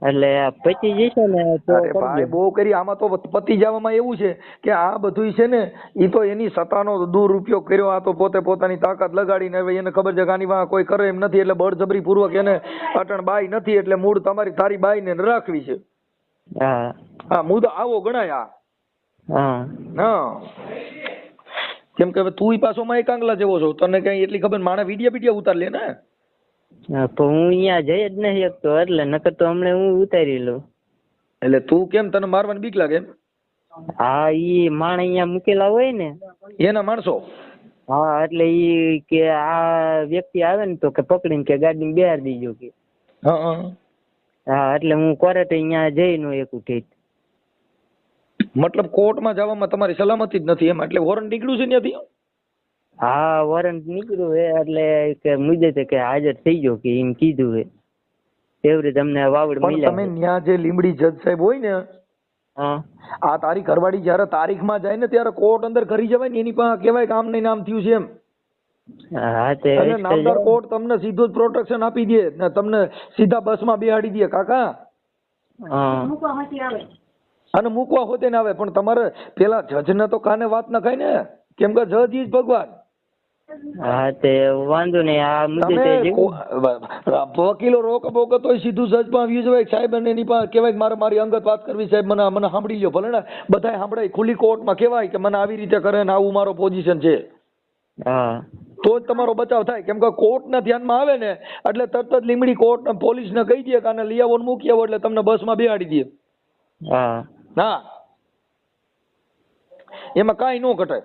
S1: એટલે આ પતી જશે ને તો
S3: અરે ભાઈ બહુ કરી આમાં તો પતી જવામાં એવું છે કે આ બધું છે ને ઈ તો એની સત્તાનો દુરુપયોગ કર્યો. આ તો પોતે પોતાની તાકાત લગાડીને હવે એને ખબર છે કે આની વાંહે કોઈ કરે એમ નથી એટલે બળજબરી પૂર્વક એને અટણ બાઈ નથી એટલે મૂળ તારી બાઈ ને રાખવી છે.
S1: હા
S3: હા મુદ્દો આવો ગણાય.
S1: હા
S3: હા કેમ કે હવે તું પાછો માં કાંગલા જેવો છો તને કઈ એટલી ખબર માણે વિડિયા ઉતાર લે ને.
S1: તો હું અહીંયા જઈ જ નહીં શકતો એટલે નકર તો હમણાં હું ઉતારી લઉં.
S3: એટલે તું કેમ તને મારવાની બીક લાગે એમ?
S1: હા ઈ માણ અહીંયા મૂકેલા હોય ને
S3: એના માણસો.
S1: હા એટલે ઈ કે આ વ્યક્તિ આવે ને તો કે પકડીને કે ગાડીમાં બેહાડી દીજો કે.
S3: હા
S1: હા એટલે હું કોર્ટે અહીંયા જઈ નો એકું ઠીક.
S3: મતલબ કોર્ટમાં જવામાં તમારી સલામતી જ નથી એમ એટલે વોરંટ નીકળ્યું છે ત્યાંથી?
S1: હા વોરંટ નીકળ્યું હે એટલે કે મુદ્દે કે હાજર થઈ ગયો કે એમ કીધું હે. એવી રીતે અમને વાવડ
S3: પણ
S1: મળ્યા.
S3: તમે ન્યા જે લીંબડી જજ સાહેબ હોય ને
S1: હા
S3: આ તારી ઘરવાળી જયારે તારીખમાં જાય ને ત્યારે કોર્ટ અંદર કરી જવાય ને એની પાસે કહેવાય કે આમ નહીં નામ થયું છે એમ.
S1: હા તે
S3: અને નામદાર કોર્ટ તમને સીધું જ પ્રોટેક્શન આપી દે ને તમને સીધા બસમાં બેહાડી દે કાકા.
S1: હા
S3: અને મૂકવા હોતે ને આવે પણ તમારે પેલા જજને તો કાને વાત ન ખાય ને કેમ કે જજ ઈ જ ભગવાન.
S1: હા તે વાંધો નહીં આ મુદ્દે
S3: તમે વકીલો રોક બોક તો સીધું જજ માં આવી જવાય સાહેબ અને એની પાસે કહેવાય કે મારી અંગત વાત કરવી સાહેબ મને સાંભળી લ્યો ભલે ને બધાય સાંભળાય ખુલ્લી કોર્ટમાં કહેવાય કે મને આવી રીતે કરે ને આવું મારો પોઝિશન છે.
S1: હા
S3: તો જ તમારો બચાવ થાય કેમ કે કોર્ટના ધ્યાનમાં આવે ને એટલે તરત જ લીંબડી કોર્ટ પોલીસને કહી દે કે આને લઈ આવો ને મૂકી આવો એટલે તમને બસમાં બેહાડી દે.
S1: હા
S3: હા એમાં કાંઈ ન ઘટે.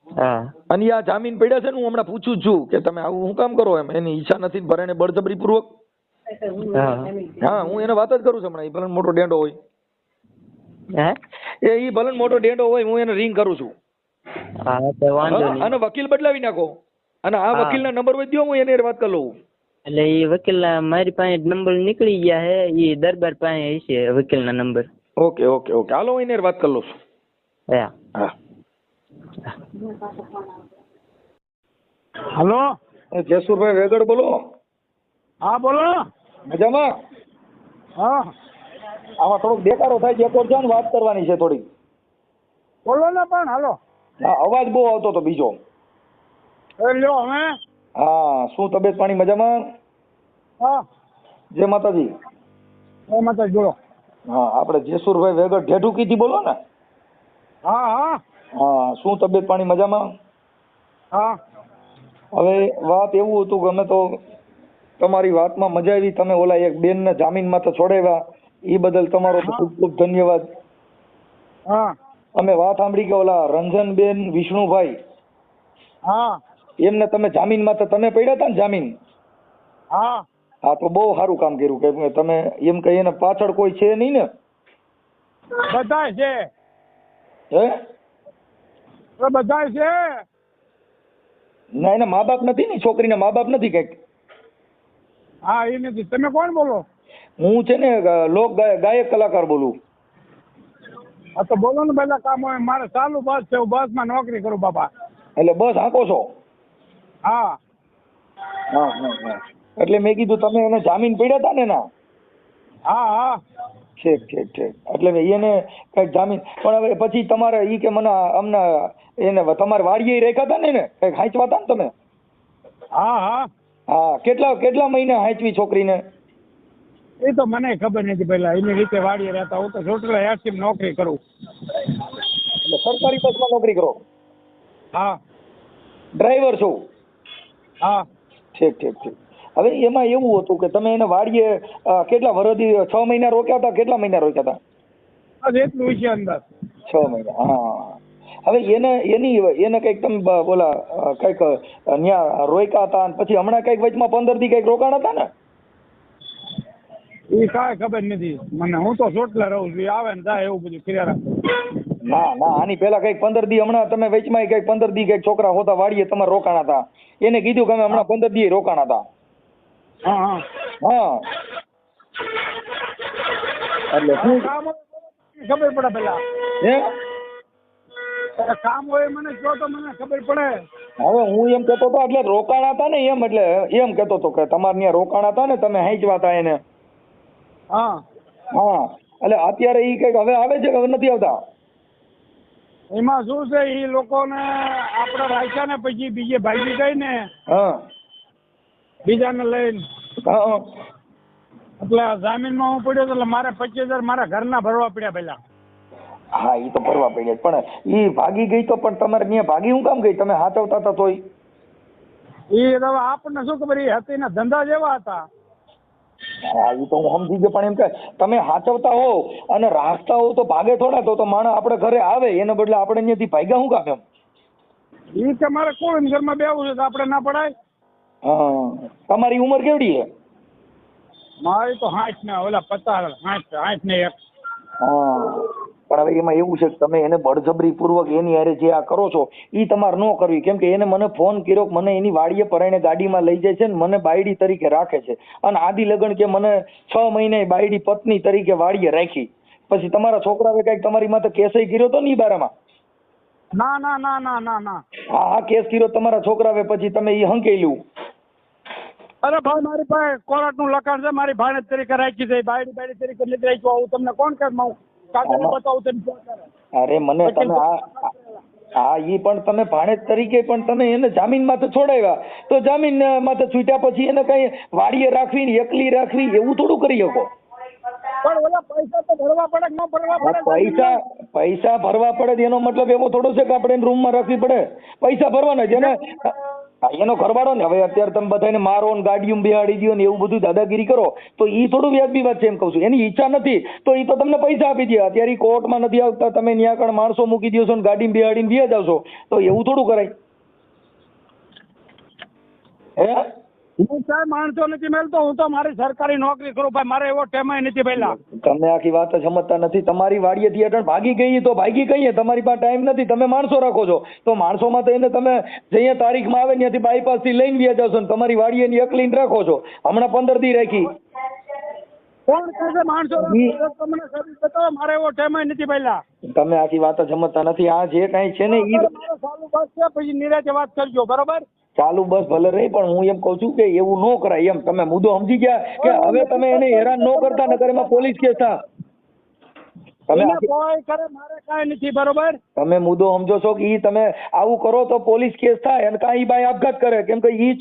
S1: હા
S3: અને આ જામીન પડ્યા છે ને હું હમણાં પૂછું જ છું કે તમે આવું શું કામ કરો એમ એની ઈચ્છા નથી ભરે બળજબરી પૂર્વક. હા હું એને વાત જ કરું છું હમણાં એ ભલે મોટો ડેંડો હોય એ ભલે મોટો ડેંડો હોય હું એને રિંગ કરું છું.
S1: હા તે વાંધો નહીં.
S3: અને વકીલ બદલાવી નાખો અને આ વકીલના નંબર હોય દો હું એને વાત કરી લઉં.
S1: એટલે એ વકીલના મારી પાસે નંબર નીકળી ગયા હે એ દરબાર પાસે હશે વકીલના નંબર.
S3: ઓકે ઓકે ઓકે હાલો હું એને વાત કરી લઉં છું.
S1: હા
S3: હા
S4: હલો
S3: જસુરભાઈ વેગડ બોલો.
S4: હા બોલો.
S3: મજામાં?
S4: હા
S3: આમાં થોડોક દેખાડો થાય છે છે ને વાત કરવાની છે થોડી.
S4: બોલો ને પણ હાલો.
S3: હા અવાજ બહુ આવતો હતો બીજો.
S4: એ લ્યો હવે.
S3: હા શું તબિયત પાણી મજામાં?
S4: હા
S3: જય માતાજી.
S4: એ માતા જોડો.
S3: હા આપણે જેસુરભાઈ વેગડ ઢેઢુકીથી બોલો ને?
S4: હા હા
S3: હા શું તબિયત પાણી મજામાં?
S4: હા
S3: હવે વાત એવું હતું કે અમે તો તમારી વાતમાં મજા આવી તમે ઓલા એક બેનને જામીનમાં તો છોડાવ્યા એ બદલ તમારો ખૂબ ખૂબ ધન્યવાદ.
S4: હા
S3: અમે વાત સાંભળી કે ઓલા રંજનબેન વિષ્ણુભાઈ
S4: હા
S3: એમને તમે જામીનમાં તો તમે પડ્યા હતા ને જામીન?
S4: હા
S3: હા તો બહુ સારું કામ કર્યું કે તમે એમ કહીએ ને પાછળ કોઈ છે નહીં ને?
S4: બધાય છે.
S3: હે
S4: બધાય છે.
S3: ના એના મા બાપ નથી ને છોકરીના મા બાપ નથી કઈક?
S4: હા એ નથી. તમે કોણ બોલો?
S3: હું છે ને લોક ગાયક કલાકાર બોલું.
S4: હા તો બોલો ને પેલા કામ હોય મારે ચાલુ બસ છે હું બસમાં નોકરી કરું બાપા.
S3: એટલે બસ હાંકો છો?
S4: હા
S3: હા હા હા એટલે મેં કીધું તમે એને જામીન પડ્યા હતા ને એના?
S4: હા હા
S3: ઠીક ઠીક ઠીક એટલે એને કઈક જામીન પણ હવે પછી તમારે ઈ કે મને અમને એને તમારે વાડીએ રાખ્યા હતા ને એને કઈક હાંચવા હતા ને તમે?
S4: હા હા
S3: હા કેટલા મહિના હાંચવી છોકરીને?
S4: એ તો મને ખબર નથી પેલા એની રીતે વાડીએ રહેતા હું તો ચોટીલા એસટી નોકરી કરું.
S3: એટલે સરકારી બસમાં નોકરી કરો?
S4: હા
S3: ડ્રાઈવર છો?
S4: હા
S3: ઠીક ઠીક ઠીક હવે એમાં એવું હતું કે તમે એને વાડીએ કેટલા વરદી 6 મહિના રોક્યા હતા કેટલા મહિના રોક્યા હતા?
S4: બસ એટલું છે અંદર.
S3: 6 મહિના હા હવે એને કઈક તમે બોલા કઈક ન્યા રોક્યા હતા અને પછી હમણાં કઈક વચમાં 15 દી કઈક રોકાણ હતા ને?
S4: એ કાંઈ ખબર નથી મને હું તો ચોટલા રહું છું આવે ને જાય એવું બધું કર્યા રાખે.
S3: ના ના આની પેલા કઈક 15 દી હમણાં તમે વચમાં કઈક 15 દી કઈક છોકરા હોતા વાડીએ તમારે રોકાણા હતા એને કીધું કે અમે હમણાં 15 દી રોકાણા હતા.
S4: હા હા
S3: હા એટલે શું
S4: કામ ખબર પડે પેલા
S3: હે
S4: કામ હોય મને કહો તો મને ખબર પડે.
S3: હવે હું એમ કેતો હતો એટલે રોકાણા હતા ને એમ કેતો હતો કે તમારે ત્યાં રોકાણા હતા ને તમે હાંચવા હતા એને?
S4: હા
S3: હા એટલે અત્યારે ઈ કઈક હવે આવે છે કે હવે નથી આવતા?
S4: એમાં શું છે એ લોકોને આપણે રાખ્યા ને પછી બીજે ભાગી ગઈ ને
S3: હા
S4: બીજાને લઈને,
S3: હા
S4: એટલે જામીનમાં હું પડ્યો એટલે મારે 25,000 મારા ઘરના ભરવા પડ્યા પેલા.
S3: હા ઈ તો ભરવા પડ્યા, પણ ઈ ભાગી ગઈ તો પણ તમારે ત્યાં ભાગી હું કામ ગઈ? તમે હાચવતા હતા તોય?
S4: એ હવે આપણને શું ખબર, એ હતી ને ધંધા જેવા હતા.
S3: હા ઈ તો હું સમજી ગયો, પણ એમ કે તમે હાચવતા હોવ અને રાખતા હોવ તો ભાગે થોડા? તો માણસ આપણે ઘરે આવે એને બદલે આપણે અહીંયાથી ભાગ્યા શું કામ એમ?
S4: એ કે મારે કોઈ ઘરમાં બેવું છે તો આપણે ના પડાય.
S3: હા તમારી ઉંમર કેવડી છે?
S4: મારી તો 60 ને ઓલા 50, 60 ને 1.
S3: હા પણ હવે એમાં એવું છે કે તમે એને બળજબરી પૂર્વક એની હારે જે આ કરો છો ઈ તમારે ન કરવી, કેમ કે એને મને ફોન કર્યો કે મને એની વાડીએ પરાઈને ગાડીમાં લઈ જાય છે ને મને બાયડી તરીકે રાખે છે, અને આદિ લગન કે મને 6 મહિને બાયડી પત્ની તરીકે વાડીએ રાખી. પછી તમારા છોકરાએ કઈક તમારી માથે કેસય કર્યો તો ને ઈ બારામાં?
S4: ના ના ના ના ના ના.
S3: હા કેસ કર્યો તમારા છોકરાએ, પછી તમે ઈ હંકેલ્યું?
S4: અરે ભાઈ મારી પાસે કોર્ટનું લખાણ છે, મારી ભાણેજ તરીકે રાખી છે, બાયડી તરીકે નથી રાખ્યું. આવું તમને કોણ કહે? હું કાગળ બતાવું તમને શું કરે?
S3: અરે મને તમે હા ઈ પણ તમે ભાણેજ તરીકે પણ તમે એને જામીન માથે છોડાવ્યા, તો જામીન માથે છૂટ્યા પછી એને કઈ વાડીએ રાખવી એકલી રાખવી એવું થોડું કરી શકો?
S4: પણ ઓલા પૈસા તો ભરવા પડે કે ન ભરવા પડે?
S3: પૈસા ભરવા પડે એનો મતલબ એવો થોડો છે કે આપણે એને રૂમમાં રાખવી પડે. પૈસા ભરવાના છે ને એનો ઘરવાળો ને. હવે અત્યારે તમે બધાને મારો ને ગાડીઓ બેહાડી દો ને એવું બધું દાદાગીરી કરો તો ઈ થોડું વ્યાજબી વાત છે એમ કહું છું. એની ઈચ્છા નથી તો ઈ તો તમને પૈસા આપી દે. અત્યારે કોર્ટમાં નથી આવતા, તમે ન્યા કણ માણસો મૂકી દો છો ને ગાડી બેહાડીને વ્યાજ આવશો, તો એવું થોડું કરાય? હે
S4: હું સાહેબ માણસો નથી મેલતો, હું તો મારી સરકારી નોકરી કરું ભાઈ, મારે એવો ટેમાય નથી પહેલા.
S3: તમે આખી વાત જ સમજતા નથી. તમારી વાડીએથી અટણ ભાગી ગઈ તો ભાગી ગઈ, તમારી પાસે ટાઈમ નથી, તમે માણસો રાખો છો તો માણસોમાં તો એને તમે જઈએ તારીખમાં આવે ત્યાંથી બાયપાસ થી લઈને વ્યાજ આવશો ને તમારી વાડીએ એકલીને રાખો છો. હમણાં 15 દી રાખી.
S4: કોણ કહે છે માણસો રાખો? તમને સર્વિસ બતાવો, મારે એવો ટેમાય નથી પહેલા.
S3: તમે આખી વાત જ સમજતા નથી. આ જે કાંઈ છે ને ઈ
S4: મારો ચાલુ બસ છે, પછી નિરાતે વાત કરજો, બરોબર?
S3: ચાલુ બસ ભલે રહી, પણ હું એમ કઉ છું કે એવું ન કરાય એમ. તમે મુદ્દો સમજી ગયા કે હવે તમે એને હેરાન ન કરતા, નકર એમાં પોલીસ કેસ થાય.
S4: કોઈ કરે મારે કાંઈ નથી, બરોબર?
S3: તમે મુદ્દો સમજો છો કે ઈ તમે આવું કરો તો પોલીસ કેસ થાય અને કાંઈ બાઈ આપઘાત કરે, કેમ કે ઈ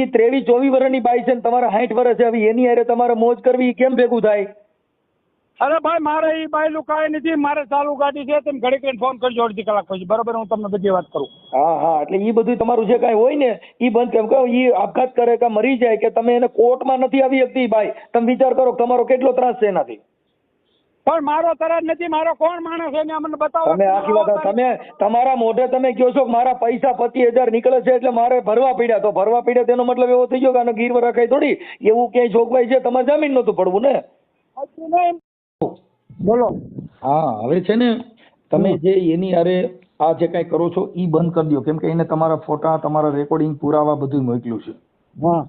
S3: 23-24 વર્ષની બાઈ છે ને તમારા 60 વર્ષ છે. હવે એની હારે તમારે મોજ કરવી ઈ કેમ ભેગું થાય?
S4: અરે ભાઈ મારે ઈ બાયલું કાંઈ નથી, મારે ચાલુ ગાડી છે, તમે ઘડી કરીને ફોન કરજો અડધી કલાક પછી, બરોબર? હું તમને બધી વાત કરું.
S3: હા એટલે ઈ બધું તમારું જે કાંઈ હોય ને ઈ બંધ. કેમ કે ઈ આપઘાત કરે કે મરી જાય કે તમે એને કોર્ટમાં નથી આવી શકતી બાઈ, તમે વિચાર કરો તમારો કેટલો ત્રાસ છે એનાથી.
S4: પણ મારો તરત નથી, મારો કોણ માણસ છે ને મને બતાવો.
S3: તમે આખી વાત તમે તમારા મોઢે તમે કહો છો કે મારા પૈસા 25,000 નીકળે છે એટલે મારે ભરવા પડ્યા, તો ભરવા પડ્યા તેનો મતલબ એવો થઈ ગયો કે આને ગીરવે રખાય થોડી? એવું ક્યાંય જોગવાઈ છે? તમારે જામીન નહોતું પડવું ને?
S4: બોલો.
S3: હા હવે છે ને તમે જે એની હારે આ જે કાંઈ કરો છો ઈ બંધ કરી દો, કેમ કે એને તમારા ફોટા, તમારા રેકોર્ડિંગ, પુરાવા બધું મોકલ્યું છે.
S4: હા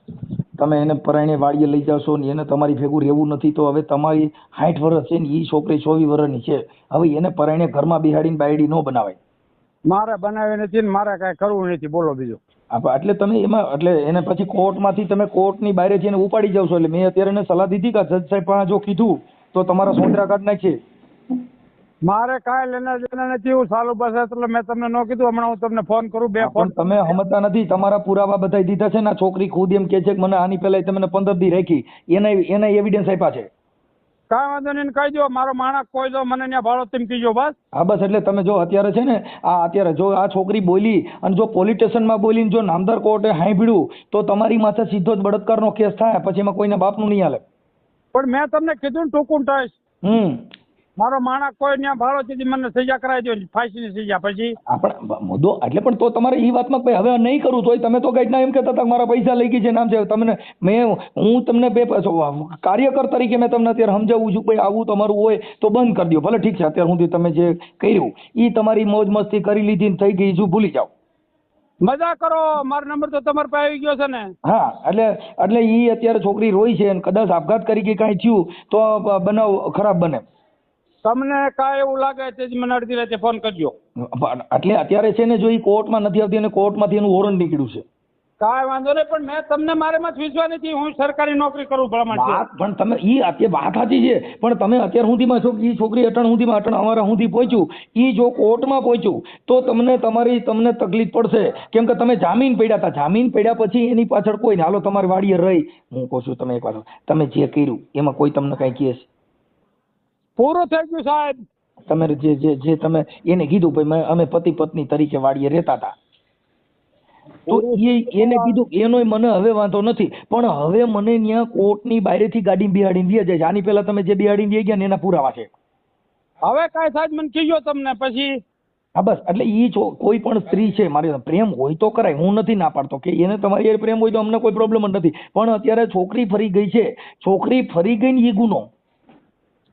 S3: તમે એને પરાયણે વાડીએ લઈ જાશો ને એને તમારી ભેગું રહેવું નથી, તો હવે તમારી 60 વર્ષ છે ને ઈ છોકરી 24 વર્ષની છે. હવે એને પરાયણે ઘરમાં બિહાડીને બાયડી ન બનાવાય.
S4: મારે બનાવી નથી ને મારે કાંઈ કરવું નથી. બોલો બીજું.
S3: એટલે તમે એમાં એટલે એને પછી કોર્ટમાંથી તમે કોર્ટની બહાર જઈને ઉપાડી જાવ છો. એટલે મેં અત્યારે એને સલાહ દીધી કે જજ સાહેબ પાસે જો કીધું તો તમારા સોંદરા કાઢ નાખીએ.
S4: મારે કાંઈ લેના દેના નથી. હું સાલું બસ એટલે મેં તમને ન કીધું. હમણાં હું તમને ફોન કરું.
S3: પણ તમે સમજતા નથી. તમારા પુરાવા બધા દીધા છે ને. આ છોકરી ખુદ એમ કે છે કે મને આની પહેલા તમને 15 દી રાખી, એના એવિડન્સ આપ્યા છે.
S4: કાંઈ વાંધો નહીં, કહી દો મારો માણસ કોઈ દો મને ત્યાં ભાડો તેમ કીજો બસ.
S3: હા બસ. એટલે તમે જો અત્યારે છે ને અત્યારે જો આ છોકરી બોલી અને જો પોલીસ સ્ટેશનમાં બોલીને જો નામદાર કોર્ટે સાંભળ્યું તો તમારી માથે સીધો જ બળાત્કારનો કેસ થાય. પછી એમાં કોઈના બાપનું નહીં હાલે.
S4: પણ મેં તમને કીધું ને ટૂંકું ટાઈસ. મારો માણસ કોઈ ત્યાં ભાડો છે મને સજા કરાવી દો, ફાંસીની સજા. પછી
S3: આપણે મુદ્દો એટલે પણ તો તમારે એ વાતમાં ભાઈ હવે નહીં કરું તોય તમે તો કઈક ના એમ કહેતા હતા મારા પૈસા લઈ ગઈ છે નામ છે તમને. હું તમને કાર્યકર તરીકે મેં તમને અત્યારે સમજાવું છું ભાઈ આવું તમારું હોય તો બંધ કરી દો. ભલે ઠીક છે અત્યાર સુધી તમે જે કર્યું એ તમારી મોજ મસ્તી કરી લીધી ને થઈ ગઈ, શું ભૂલી જાઓ.
S4: મજા કરો. મારો નંબર તો તમારે પાસે આવી ગયો છે ને.
S3: હા એટલે એ અત્યારે છોકરી રોઈ છે અને કદાચ આપઘાત કરી કે કાંઈ થયું તો બનાવ ખરાબ બને.
S4: તમને કાંઈ એવું લાગે છે મને અડધી રાતે ફોન કરજો.
S3: એટલે અત્યારે છે ને જો એ કોર્ટમાં નથી આવતી અને કોર્ટમાંથી એનું વોરંટ નીકળ્યું છે.
S4: કાંઈ વાંધો નહીં, પણ મેં તમને મારેમાં જ વિશ્વાસ નથી. હું સરકારી નોકરી કરું ભલામણ છે.
S3: વાત પણ તમે અત્યારે વાત સાચી છે, પણ તમે અત્યાર સુધીમાં છો કે ઈ છોકરી અટણ સુધીમાં અમારા સુધી પહોંચ્યું, ઈ જો કોર્ટમાં પહોંચ્યું તો તમને તકલીફ પડશે. કેમ કે તમે જામીન પડ્યા હતા, જામીન પડ્યા પછી એની પાછળ કોઈ હાલો તમારી વાડીએ રહી, હું કહું છું તમે એક વાર તમે જે કર્યું એમાં કોઈ તમને કઈ કહે છે?
S4: પૂરું થઈ ગયું સાહેબ.
S3: તમે જે તમે એને કીધું ભાઈ અમે પતિ પત્ની તરીકે વાડીએ રહેતા હતા, તો એને કીધું એનોય મને હવે વાંધો નથી, પણ હવે મને ત્યાં કોર્ટની બહારેથી ગાડી બિહાડીને દે જાય છે. આની પહેલા તમે જે બિહાડીને દઈ ગયા ને એના પુરાવા છે.
S4: હવે કાંઈ સાહેબ મને કીધો તમને પછી.
S3: હા બસ, એટલે ઈ કોઈ પણ સ્ત્રી છે મારી પ્રેમ હોય તો કરાય, હું નથી ના પાડતો કે એને તમારી હારે પ્રેમ હોય તો અમને કોઈ પ્રોબ્લેમ જ નથી, પણ અત્યારે છોકરી ફરી ગઈ છે, છોકરી ફરી ગઈ ને એ ગુનો.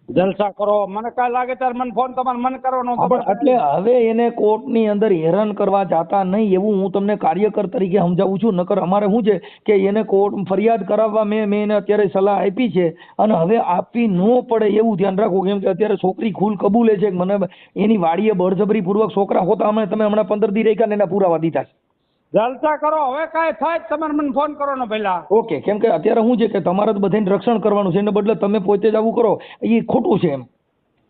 S4: જલસા કરો, મને કાંઈ લાગે ત્યારે મને ફોન તમારે મને કરવાનો.
S3: એટલે હવે એને કોર્ટની અંદર હેરાન કરવા જાતા નહીં એવું હું તમને કાર્યકર તરીકે સમજાવું છું. નકર અમારે શું છે કે એને કોર્ટ ફરિયાદ કરાવવા મેં એને અત્યારે સલાહ આપી છે, અને હવે આપવી ન પડે એવું ધ્યાન રાખો. કેમ કે અત્યારે છોકરી ખુલ કબૂલે છે કે મને એની વાડીએ બળજબરી પૂર્વક છોકરા હોતા અમે તમે હમણાં 15 દી રાખ્યા ને એના પુરાવા દીધા છે.
S4: જલસા કરો, હવે કાંઈ થાય તમારે મને ફોન કરવાનો પહેલા.
S3: ઓકે, કેમ કે અત્યારે શું છે કે તમારે તો બધાને રક્ષણ કરવાનું છે, એને બદલે તમે પોતે જ આવું કરો એ ખોટું છે. એમ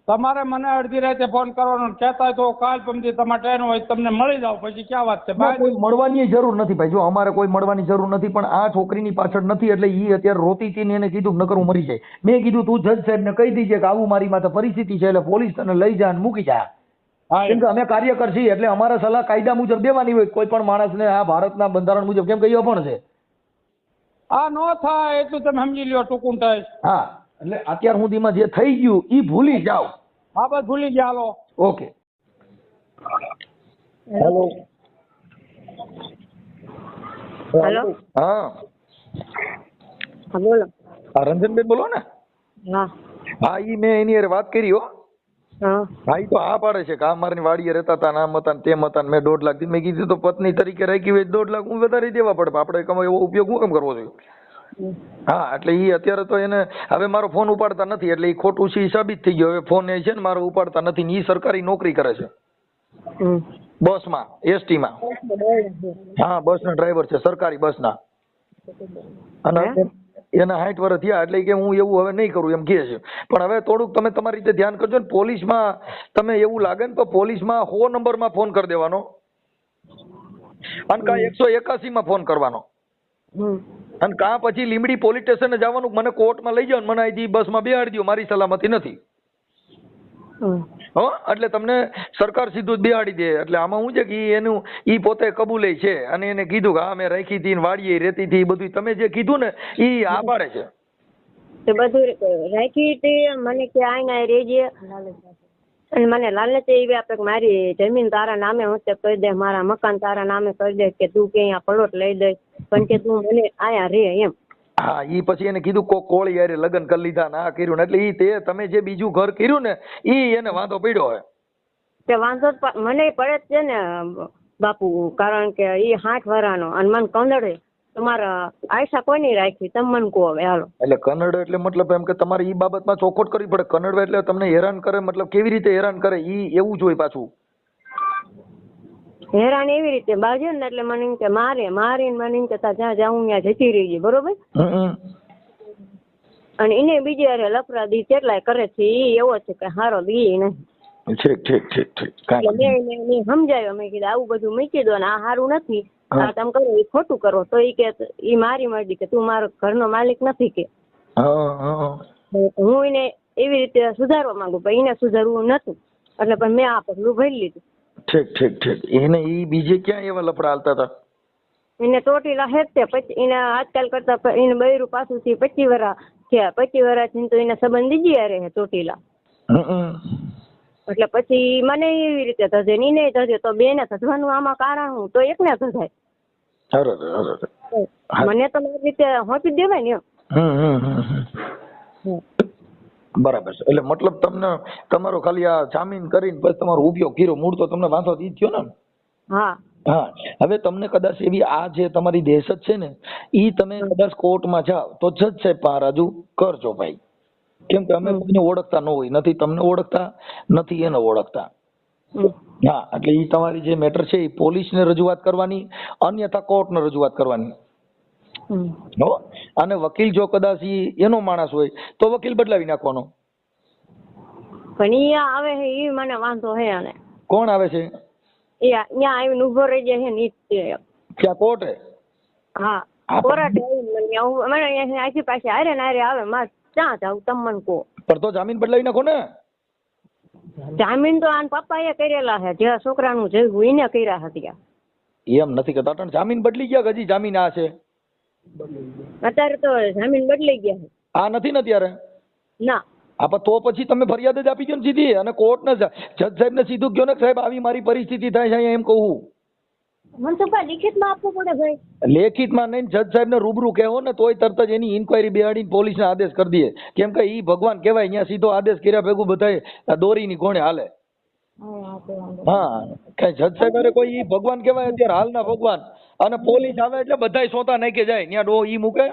S4: તમારે મને અડધી રાતે ફોન કરવાનો, કહેતા હોય તો કાલ પમદી તમારે ટ્રેન હોય તમને મળી જાવ, પછી ક્યાં વાત છે?
S3: કોઈ મળવાની જરૂર નથી ભાઈ, જો અમારે કોઈ મળવાની જરૂર નથી, પણ આ છોકરીની પાછળ નથી એટલે ઈ અત્યારે રોતી હતી ને એને કીધું નકર હું મરી જાય. મેં કીધું તું જજ સાહેબ ને કહી દીજે કે આવું મારી માથે પરિસ્થિતિ છે એટલે પોલીસ તને લઈ જાય અને મૂકી જાય. કેમ કે અમે કાર્યકર છીએ એટલે અમારા સલાહ કાયદા મુજબ દેવાની હોય કોઈ પણ માણસને, આ ભારતના બંધારણ મુજબ. કેમ કે એ પણ છે
S4: આ નો થાય એટલું તમે સમજી લ્યો, ટૂંકું થાય.
S3: હા, એટલે અત્યાર સુધીમાં જે થઈ ગયું ઈ ભૂલી જાઓ.
S4: હા બસ ભૂલી ગયા. Hello
S3: okay. હેલો.
S2: હેલો.
S3: હા
S2: હા બોલો.
S3: હા રંજનબેન બોલો ને?
S2: હા
S3: હા, ઈ મેં એની હારે વાત કરી હો.
S2: હા
S3: હા, ઈ તો હા પાડે છે કે આ મારી વાડીએ રહેતા હતા, આમ હતા ને તેમ હતા, મેં 1.5 લાખ મેં કીધું તો પત્ની તરીકે રાખી હોય 1.5 લાખ હું વધારે દેવા પડે, આપણે કમાય એવો ઉપયોગ હું કેમ કરવો જોઈએ? હા, એટલે ઈ અત્યારે તો એને હવે મારો ફોન ઉપાડતા નથી એટલે ઈ ખોટું છે સાબિત થઈ ગયો. હવે ફોન એ છે ને મારો ઉપાડતા નથી ને ઈ સરકારી નોકરી કરે છે બસમાં, એસટીમાં. હા, બસના ડ્રાઈવર છે, સરકારી બસના. અને એના 60 વર્ષ થયા એટલે કે હું એવું હવે નહીં કરું એમ કહે છે. પણ હવે થોડુંક તમે તમારી રીતે ધ્યાન કરજો ને, પોલીસમાં તમે એવું લાગે ને તો પોલીસમાં 100 નંબરમાં ફોન કરી દેવાનો અને કાં 181 માં ફોન કરવાનો અને કાં પછી લીંબડી પોલીસ સ્ટેશને જવાનું, મને કોર્ટમાં લઈ જાવ ને મને અહીંથી બસમાં બેહાડી દો, મારી સલામતી નથી. હો, એટલે તમને સરકાર સીધું જ બેહાડી દે. એટલે આમાં શું છે કે એનું ઈ પોતે કબૂલે છે અને એને કીધું કે હા મેં રાખી હતી ને વાડીએ રહેતી હતી, બધું તમે જે કીધું ને ઈ આ પાડે છે.
S2: તે બધું રાખી હતી મને કે આના રેજે, અને મને લાલચ એવી આપે કે મારી જમીન તારા નામે હું તે કરી દે, મારા મકાન તારા નામે કરી દે, કે તું કે અહીંયા પ્લોટ લઈ દે પણ કે તું મને આયા રે એમ.
S3: હા, ઈ પછી એને કીધું કોળી યારે લગ્ન કરી લીધા ને આ કર્યું ને, એટલે ઈ તે તમે જે બીજું ઘર કર્યું ને ઈ એને વાંધો પડ્યો હે.
S2: તે વાંધો મને પડે જ છે ને બાપુ, કારણ કે ઈ 60 વર્ષનો અને મને કંદડે તમારા આયસા કોઈ નહીં રાખી, તમે મને કહો હવે હાલો.
S3: એટલે કન્નડ એટલે મતલબ એમ કે તમારે ઈ બાબતમાં ચોખવટ કરવી પડે. કન્નડ એટલે તમને હેરાન કરે, મતલબ કેવી રીતે હેરાન કરે ઈ એવું જ હોય પાછું.
S2: હેરાન એવી રીતે બાજુ ને એટલે મને એમ કે મારીને મને એમ કે જ્યાં જાઉં ત્યાં જતી રહી બરોબર. અને એને બીજી યારે લફરા દી કેટલાય કરે છે ઈ એવો છે કે હારો દી નહીં. એટલે મેં એને સમજાવ્યો, મેં કીધું આવું બધું મૂકી દો ને આ સારું નથી, આ તમે કરો એ ખોટું કરો. તો ઈ કે ઈ મારી મરજી કે તું મારો ઘરનો માલિક નથી કે. હું એને એવી રીતે સુધારવા માંગુ પણ એને સુધારવું નતું, એટલે પણ મેં આ પગલું ભરી લીધું.
S3: ઠીક. એને ઈ બીજે ક્યાં એવા લફડા હાલતા હતા?
S2: એને ચોટીલા હેઠતે પછી એને આજકાલ કરતા એને બૈરું પાછું થી 25 વર્ષ થયા, 25 વર્ષથી તો એને સંબંધ દીજી યારે હે ચોટીલા. એટલે પછી મને એવી રીતે થશે ને એને થશે તો બેને થવાનું આમાં કારણ હું તો એકને થશે. મને તો મારી રીતે હોંપી દેવાય ને.
S3: બરાબર છે. એટલે મતલબ તમને તમારો ખાલી આ જામીન કરીને પછી તમારો ઉપયોગ કર્યો, મૂળ તો તમને વાંધો ઈ થયો ને?
S2: હા.
S3: હવે તમને કદાચ એવી આ જે તમારી દહેશત છે ને ઈ તમે કદાચ કોર્ટમાં જાઓ તો જજ સાહેબ પાસે રજૂ કરજો ભાઈ. કેમ કે અમે કોઈને ઓળખતા ન હોય, નથી તમને ઓળખતા નથી એને ઓળખતા.
S2: હમ.
S3: હા, એટલે ઈ તમારી જે મેટર છે એ પોલીસને રજૂઆત કરવાની, અન્યથા કોર્ટને રજૂઆત કરવાની.
S2: હમ.
S3: હો, અને વકીલ જો કદાચ ઈ એનો માણસ હોય તો વકીલ બદલાવી નાખવાનો.
S2: પણ ઈ આવે છે ઈ મને વાંધો હે. અને
S3: કોણ આવે છે?
S2: ઈ અહીંયા આવીને ઉભો રહી જાય છે ને ઈ જ છે.
S3: ક્યાં કોર્ટે?
S2: હા,
S3: હા,
S2: કોર્ટે આવીને મને અહીંયા આખી પાસે હારે ને હારે આવે. મારે ક્યાં જાવ તમે મને કહો.
S3: પણ તો જામીન બદલાવી નાખો ને.
S2: જામીન તો આન પપ્પાએ કરેલા છે, જે છોકરાનું જયું એને કર્યા હતા.
S3: એમ નથી કરતા, પણ જામીન બદલી ગયા કે હજી જામીન આ છે?
S2: અત્યારે તો જામીન બદલાઈ ગયા છે.
S3: આ નથી ને અત્યારે?
S2: ના,
S3: હા, પણ તો પછી તમે ફરિયાદ જ આપી દો ને સીધી, અને કોર્ટને જજ સાહેબને સીધું કહો ને સાહેબ આવી મારી પરિસ્થિતિ થાય છે અહીંયા, એમ કહું.
S2: મનસુખભાઈ લિખિતમાં આપવું પડે ભાઈ.
S3: લેખિતમાં નહીં, જજ સાહેબને રૂબરૂ કહેવો ને તોય તરત જ એની ઇન્કવાયરી બેહાડીને પોલીસને આદેશ કરી દે. કેમ કે ઈ ભગવાન કહેવાય, અહીંયા સીધો આદેશ કર્યા ભેગું બધાય દોરીની કોણે હાલે. હા, કઈ જજ સાહેબ અરે કોઈ ઈ ભગવાન કહેવાય અત્યારે હાલના ભગવાન, અને પોલીસ આવે એટલે બધાય સોતા નાખી જાય ત્યાં ડો ઈ મૂકે.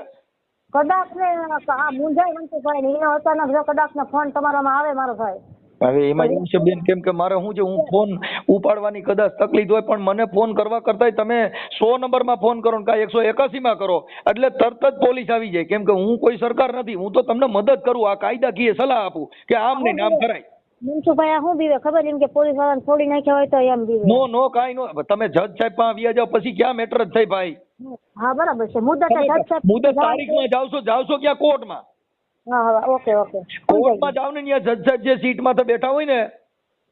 S2: કદાચ ને આ મુંજાય મનસુખભાઈ ને એનો અચાનક જો કદાચ ને ફોન તમારામાં આવે મારો ભાઈ.
S3: હવે એમાં એવું છે બેન, કેમ કે મારે શું છે, હું ફોન ઉપાડવાની કદાચ તકલીફ હોય, પણ મને ફોન કરવા કરતાંય તમે 100 નંબરમાં ફોન કરો ને કાંઈ 181 માં કરો એટલે તરત જ પોલીસ આવી જાય. કેમ કે હું કોઈ સરકાર નથી, હું તો તમને મદદ કરું, આ કાયદાકીય સલાહ આપું કે આમ નહીં આમ કરાય.
S2: મનસુખભાઈ આ શું બીવે ખબર, એમ કે પોલીસ વાળાને છોડી નાખ્યા હોય તો એમ બીવે.
S3: નો કાંઈ નો, તમે જજ સાહેબ પાસે આવ્યા જાવ પછી ક્યાં મેટર જ થઈ ભાઈ.
S2: હા બરાબર છે. મુદત જજ સાહેબ
S3: મુદત તારીખમાં જાવશો ક્યાં? કોર્ટમાં.
S2: હા હા ઓકે ઓકે.
S3: કોર્ટમાં જાવ ને ત્યાં જજ સાહેબ જે સીટમાં તો બેઠા હોય ને,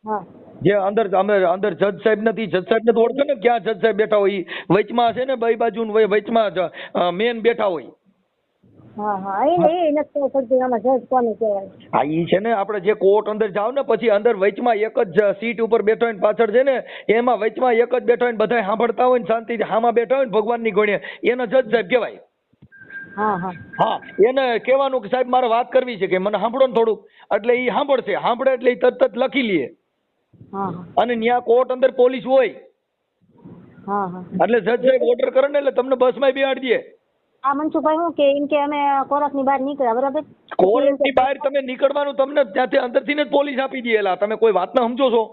S2: હા
S3: જે અંદર અંદર જજ સાહેબ નથી, જજ સાહેબ ને તો ઓળખો ને ક્યાં જજ સાહેબ બેઠા હોય, વચમાં છે ને બે બાજુ વચમાં મેન બેઠા હોય.
S2: હા હા એ નથી ખબર પડતી આમાં જજ કોને કહેવાય.
S3: હા, ઈ છે ને, આપણે જે કોર્ટ અંદર જાવ ને પછી અંદર વચમાં એક જ સીટ ઉપર બેઠો હોય ને પાછળ છે ને એમાં વચમાં એક જ બેઠો હોય ને બધા સાંભળતા હોય ને શાંતિથી હામાં બેઠા હોય ને ભગવાનની ગોળે, એને જજ સાહેબ કહેવાય.
S2: હા હા
S3: હા, એને કહેવાનું કે સાહેબ મારે વાત કરવી છે, કે મને સાંભળો ને થોડુંક, એટલે ઈ સાંભળશે, સાંભળે એટલે ઈ તરત જ લખી લે.
S2: હા
S3: અને ત્યાં કોર્ટ અંદર પોલીસ હોય
S2: હા હા.
S3: એટલે જજ સાહેબ ઓર્ડર કરે ને એટલે તમને બસમાં બેહાડી દે.
S2: આ મનસુખભાઈ શું કે એમ કે અમે કોર્ટની બહાર નીકળ્યા બરાબર,
S3: કોર્ટની બહાર તમે નીકળવાનું તમને ત્યાંથી અંદરથી જ પોલીસ આપી દેલા. તમે કોઈ વાતને સમજો છો?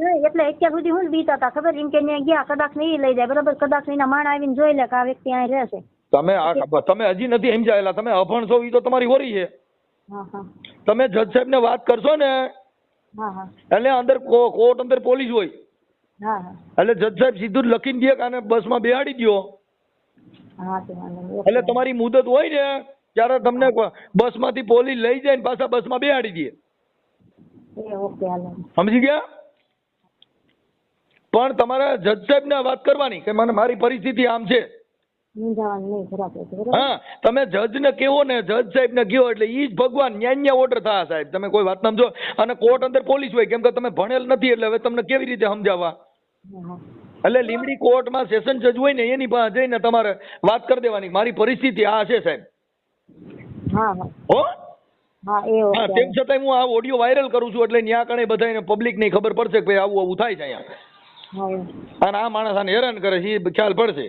S2: નહીં એટલે અત્યાર સુધી હું બીતા હતા ખબર, એમ કે ત્યાં ગયા કદાચ નહીં લઈ જાય બરાબર, કદાચ એના માણ આવીને જોઈ લે કે આ વ્યક્તિ અહીં રહેશે.
S3: તમે હજી નથી સમજાયેલા, તમે અભણ છો, ઈ તો તમારી હોરી છે.
S2: હા હા
S3: તમે જજ સાહેબ ને વાત કરશો ને
S2: હા હા
S3: એટલે અંદર કોર્ટ અંદર પોલીસ હોય
S2: હા હા
S3: એટલે જજ સાહેબ સીધું જ લખીને દે કે આને બસમાં બેહાડી દો.
S2: હા તે વાંધો નહીં.
S3: એટલે તમારી મુદત હોય ને ત્યારે તમને બસમાંથી પોલીસ લઈ જાય ને પાછા બસમાં બેહાડી દે.
S2: એ ઓકે હાલો.
S3: સમજી ગયા? પણ તમારે જજ સાહેબ ને વાત કરવાની કે મને મારી પરિસ્થિતિ આમ છે.
S2: મૂંઝાવાનું નહીં ખરાબ છે બરાબર.
S3: હા, તમે જજ ને કેવો ને જજ સાહેબ ને કયો એટલે ઈ જ ભગવાન ન્યાય ઓર્ડર થાય સાહેબ. તમે કોઈ વાત સમજો, અને કોર્ટ અંદર પોલીસ હોય, કેમ કે તમે ભણેલ નથી એટલે હવે તમને કેવી રીતે સમજાવવા.
S2: હા
S3: એટલે લીમડી કોર્ટમાં સેશન જજ હોય ને એની પાસે જઈને તમારે વાત કરી દેવાની, મારી પરિસ્થિતિ આ છે સાહેબ.
S2: હા હા
S3: હો,
S2: હા એ
S3: હા,
S2: ઓકે.
S3: તેમ છતાંય હું આ ઓડિયો વાયરલ કરું છું એટલે ન્યા કણે બધાને પબ્લિક ને ખબર પડશે કે ભાઈ આવું આવું થાય છે અહીંયા,
S2: હા
S3: અને આ માણસ આને હેરાન કરે છે એ ખ્યાલ પડશે.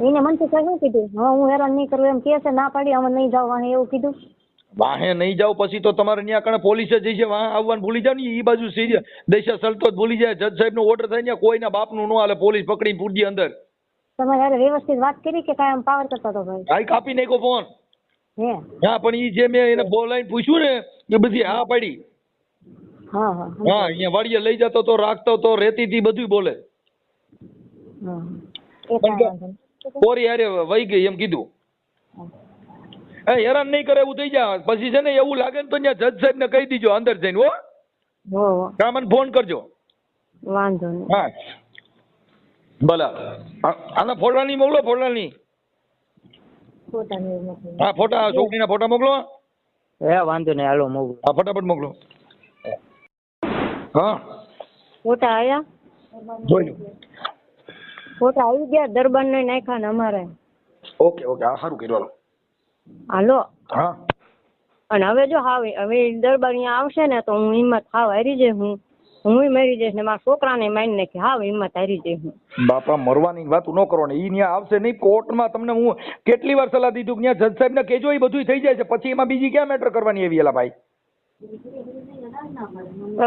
S2: એને મનસુખભાઈ શું કીધું, હા હું હેરાન નહીં કરું એમ કે છે, ના પાડી અમે નહીં જાવ વાહે એવું કીધું.
S3: વાહે નહીં જાવ પછી તો તમારે ત્યાં કણે પોલીસે જઈ છે, વાહ આવવાનું ભૂલી જાવ ને, એ બાજુ દેશા સલતો ભૂલી જાય. જજ સાહેબ નો ઓર્ડર થાય ને કોઈના બાપનું ન હાલે, પોલીસ પકડીને પૂરજી અંદર.
S2: તમે યાર વ્યવસ્થિત વાત કરી કે કાંઈ આમ પાવર કરતા હતો ભાઈ?
S3: આ કાપી નાખ્યો ફોન.
S2: હે
S3: હા, પણ ઈ જે મેં એને બોલાઈને પૂછ્યું ને એ બધી હા પડી.
S2: હા હા
S3: હા, અહીંયા વાડીએ લઈ જતો તો, રાખતો તો, રેતીથી બધું બોલે.
S2: હા એ કાંઈ વાંધો નહીં.
S3: કોરી હારે વહી ગઈ એમ કીધું. હેરાન નહીં કરે એવું થઈ જાય પછી છે ને, એવું લાગે ને તો ત્યાં જજ સાહેબ ને કહી દીજો અંદર જઈને. હો,
S2: હો
S3: હા, મને ફોન કરજો.
S2: વાંધો નહીં.
S3: હા ભલે. આના ફોટાની મોકલો, ફોટાની.
S2: ફોટા નહીં મોકલો.
S3: હા, ફોટા છોકરીના ફોટા મોકલો.
S1: એ વાંધો નહીં, હાલો મોકલો.
S3: હા, ફટાફટ મોકલો. હા,
S2: ફોટા આયા?
S3: જોઈ લો.
S2: ફોટા આવી ગયા, દરબાર ને નાખ્યા ને અમારે.
S3: ઓકે ઓકે, હા સારું કર્યું.
S2: હાલો.
S3: હા,
S2: અને હવે જો હવે દરબાર અહીંયા આવશે ને તો હું હિંમત હાવ હારી જઈશ. હું મરી જઈશ ને મારા છોકરાને મારી નાખી, હાવ હિંમત હારી જઈશ હું.
S3: બાપા મરવાની વાત ન કરો ને, ઈ ત્યાં આવશે નહીં કોર્ટમાં. તમને હું કેટલી વાર સલાહ દીધું કે ત્યાં જજ સાહેબ ને કહેજો, એ બધું થઈ જાય છે પછી એમાં બીજી ક્યાં મેટર કરવાની એવી એલા ભાઈ.
S2: તો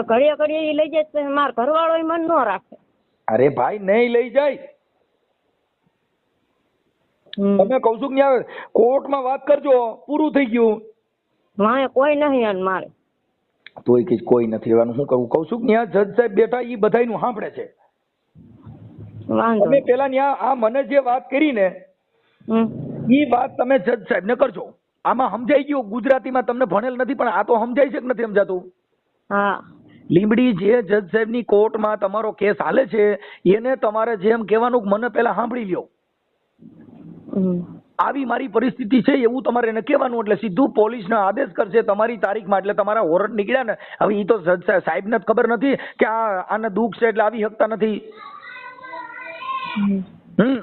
S2: ઘડીએ ઘડીએ ઈ લઈ જાય તો મારા ઘરવાળો ય મન ન રાખે.
S3: અરે ભાઈ નહીં લઈ જાય. તમે કહું છું કે ન્યા કોર્ટમાં વાત કરજો, પૂરું થઈ ગયું.
S2: મારે કોઈ નહીં અને મારે
S3: તોય કઈ કોઈ નથી એવાનું શું કરવું? કહું છું કે ન્યા જજ સાહેબ બેઠા ઈ બધાયનું સાંભળે છે.
S2: વાંધો
S3: તમે પેલા ન્યા આ મને જે વાત કરી ને ઈ વાત તમે જજ સાહેબ ને કરજો. આમાં સમજાઈ ગયું ગુજરાતીમાં? તમને ભણેલ નથી પણ આ તો સમજાય છે કે નથી સમજાતું?
S2: હા.
S3: લીંબડી જે જજ સાહેબની કોર્ટમાં તમારો કેસ હાલે છે એને તમારે જેમ કહેવાનું કે મને પેલા સાંભળી લ્યો, આવી મારી પરિસ્થિતિ છે એવું તમારે એને કહેવાનું. એટલે સીધું પોલીસનો આદેશ કરશે તમારી તારીખમાં. એટલે તમારા વોરંટ નીકળ્યા ને. હવે ઈ તો જજ સાહેબને જ ખબર નથી કે આને દુઃખ છે એટલે આવી શકતા નથી.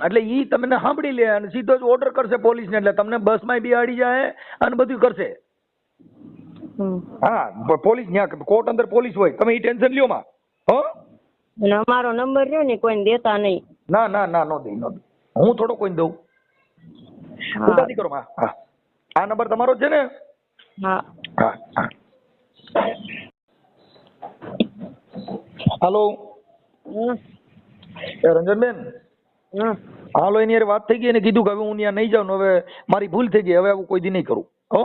S3: એટલે ઈ તમને સાંભળી લે અને સીધો જ ઓર્ડર કરશે પોલીસને. એટલે તમને બસમાં બિહાડી જાય અને બધું કરશે. હા, પોલીસ ન્યા કોર્ટ અંદર પોલીસ હોય. તમે ઈ ટેન્શન લ્યો માં. હો,
S2: અને અમારો નંબર રહ્યો ને કોઈને દેતા નહીં.
S3: ના ના ના, નો દે, નો દે. હું થોડો કોઈને દઉં. ઉપાધિ કરો માં. હા, આ નંબર તમારો છે ને?
S2: હા
S3: હા હા. હાલો રંજનબેન. હાલો, એની વાત થઈ ગઈ. એને કીધું કે હવે હું ત્યાં નહીં જાઉં. હવે મારી ભૂલ થઈ ગઈ, હવે આવું કોઈ દી નહીં કરું. હો,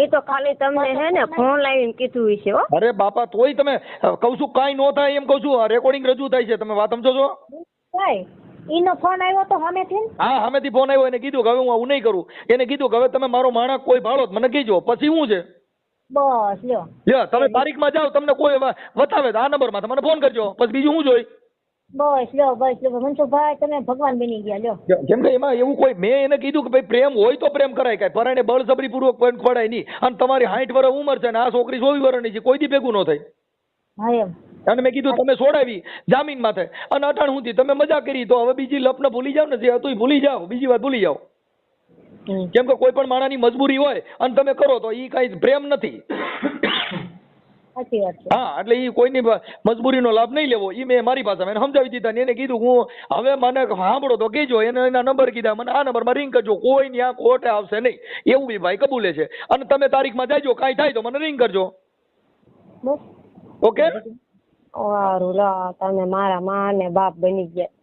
S2: એ તો ખાલી તમને હે ને ફોન લાવીને કીધું છે. હો,
S3: અરે બાપા, તોય તમે કહું છું કાંઈ ન થાય એમ કહું છું. આ રેકોર્ડિંગ રજૂ થાય છે, તમે વાત સમજો છો?
S2: ઈનો ફોન આવ્યો તો સામેથી?
S3: હા, સામેથી ફોન આવ્યો. એને કીધું કે હવે હું આવું નહીં કરું. એને કીધું કે હવે તમે મારો માણસ કોઈ ભાળો તો મને કહેજો. પછી શું છે?
S2: બસ લ્યો,
S3: લ્યો, તમે તારીખમાં જાઓ, તમને કોઈ બતાવે તો આ નંબરમાં મને ફોન કરજો. પછી બીજું શું જોઈ?
S2: બસ લ્યો, બસ લ્યો. મનસુખભાઈ તમે ભગવાન બની ગયા. લ્યો,
S3: કેમ કે એમાં એવું કોઈ, મેં એને કીધું કે ભાઈ પ્રેમ હોય તો પ્રેમ કરાય, કાંઈ પરાણે બળજબરી પૂર્વક પડાય નહીં. અને તમારી 60 વર્ષ ઉંમર છે ને આ છોકરી 24 વર્ષની છે, કોઈ દી ભેગું ન થાય.
S2: હા એમ.
S3: અને મેં કીધું તમે છોડાવી જામીન માથે અને 98 સુધી તમે મજા કરી, તો હવે બીજી લપને ભૂલી જાવ ને, જે હતું ભૂલી જાઓ, બીજી વાત ભૂલી જાઓ. કેમ કે કોઈ પણ માણસની મજબૂરી હોય અને તમે કરો તો ઈ કાંઈ પ્રેમ નથી.
S2: સાચી વાત છે.
S3: હા, એટલે ઈ કોઈની મજબૂરીનો લાભ નહીં લેવો. ઈ મેં મારી પાસે એને સમજાવી દીધા ને એને કીધું હું હવે મને સાંભળો તો કહેજો. એને એના નંબર કીધા, મને આ નંબરમાં રિંગ કરજો. કોઈ ત્યાં કોર્ટે આવશે નહીં એવું બી ભાઈ કબૂલે છે. અને તમે તારીખમાં જાયજો, કાંઈ થાય તો મને રિંગ કરજો. ઓકે?
S2: વારું લા, તમે મારા માં ને બાપ બની ગયા.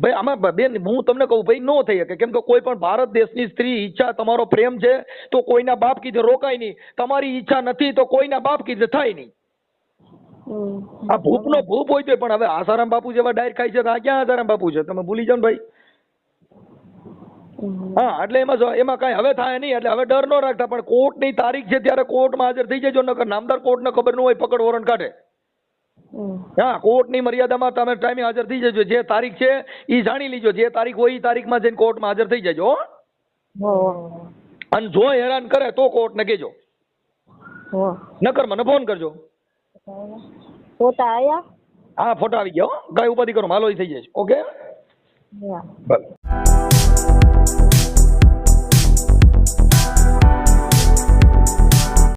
S3: ભાઈ આમાં બેન હું તમને કહું ભાઈ, નો થઈ શકે. કેમ કે કોઈ પણ ભારત દેશની સ્ત્રી ઈચ્છા, તમારો પ્રેમ છે તો કોઈના બાપ કીધે રોકાય નહીં. તમારી ઈચ્છા નથી તો કોઈના બાપ કીધે થાય નહીં. આ ભૂપનો ભૂપ હોય તો પણ હવે આસારામ બાપુ જેવા ડાયર ખાય છે તો આ ક્યાં આસારામ બાપુ છે? તમે ભૂલી જાઓ ને ભાઈ. હા, એટલે એમાં કાંઈ હવે થાય નહીં. એટલે હવે ડર ન રાખતા. પણ કોર્ટની તારીખ છે ત્યારે કોર્ટમાં હાજર થઈ જજો. નકર નામદાર કોર્ટને ખબર ન હોય, પકડ વોરંટ કાઢે. હા, કોર્ટની મર્યાદામાં તમે ટાઈમે હાજર થઈ જજો. જે તારીખ છે એ જાણી લીજો. જે તારીખ હોય એ તારીખમાં જઈને કોર્ટમાં હાજર થઈ જજો. અને જો હેરાન કરે તો કોર્ટને કહેજો, નકર મને ફોન કરજો.
S2: ફોટા આયા?
S3: હા, ફોટા આવી ગયા. કાંઈ ઉપાધિ કરો, માલો થઈ જાય. ઓકે, ભલે.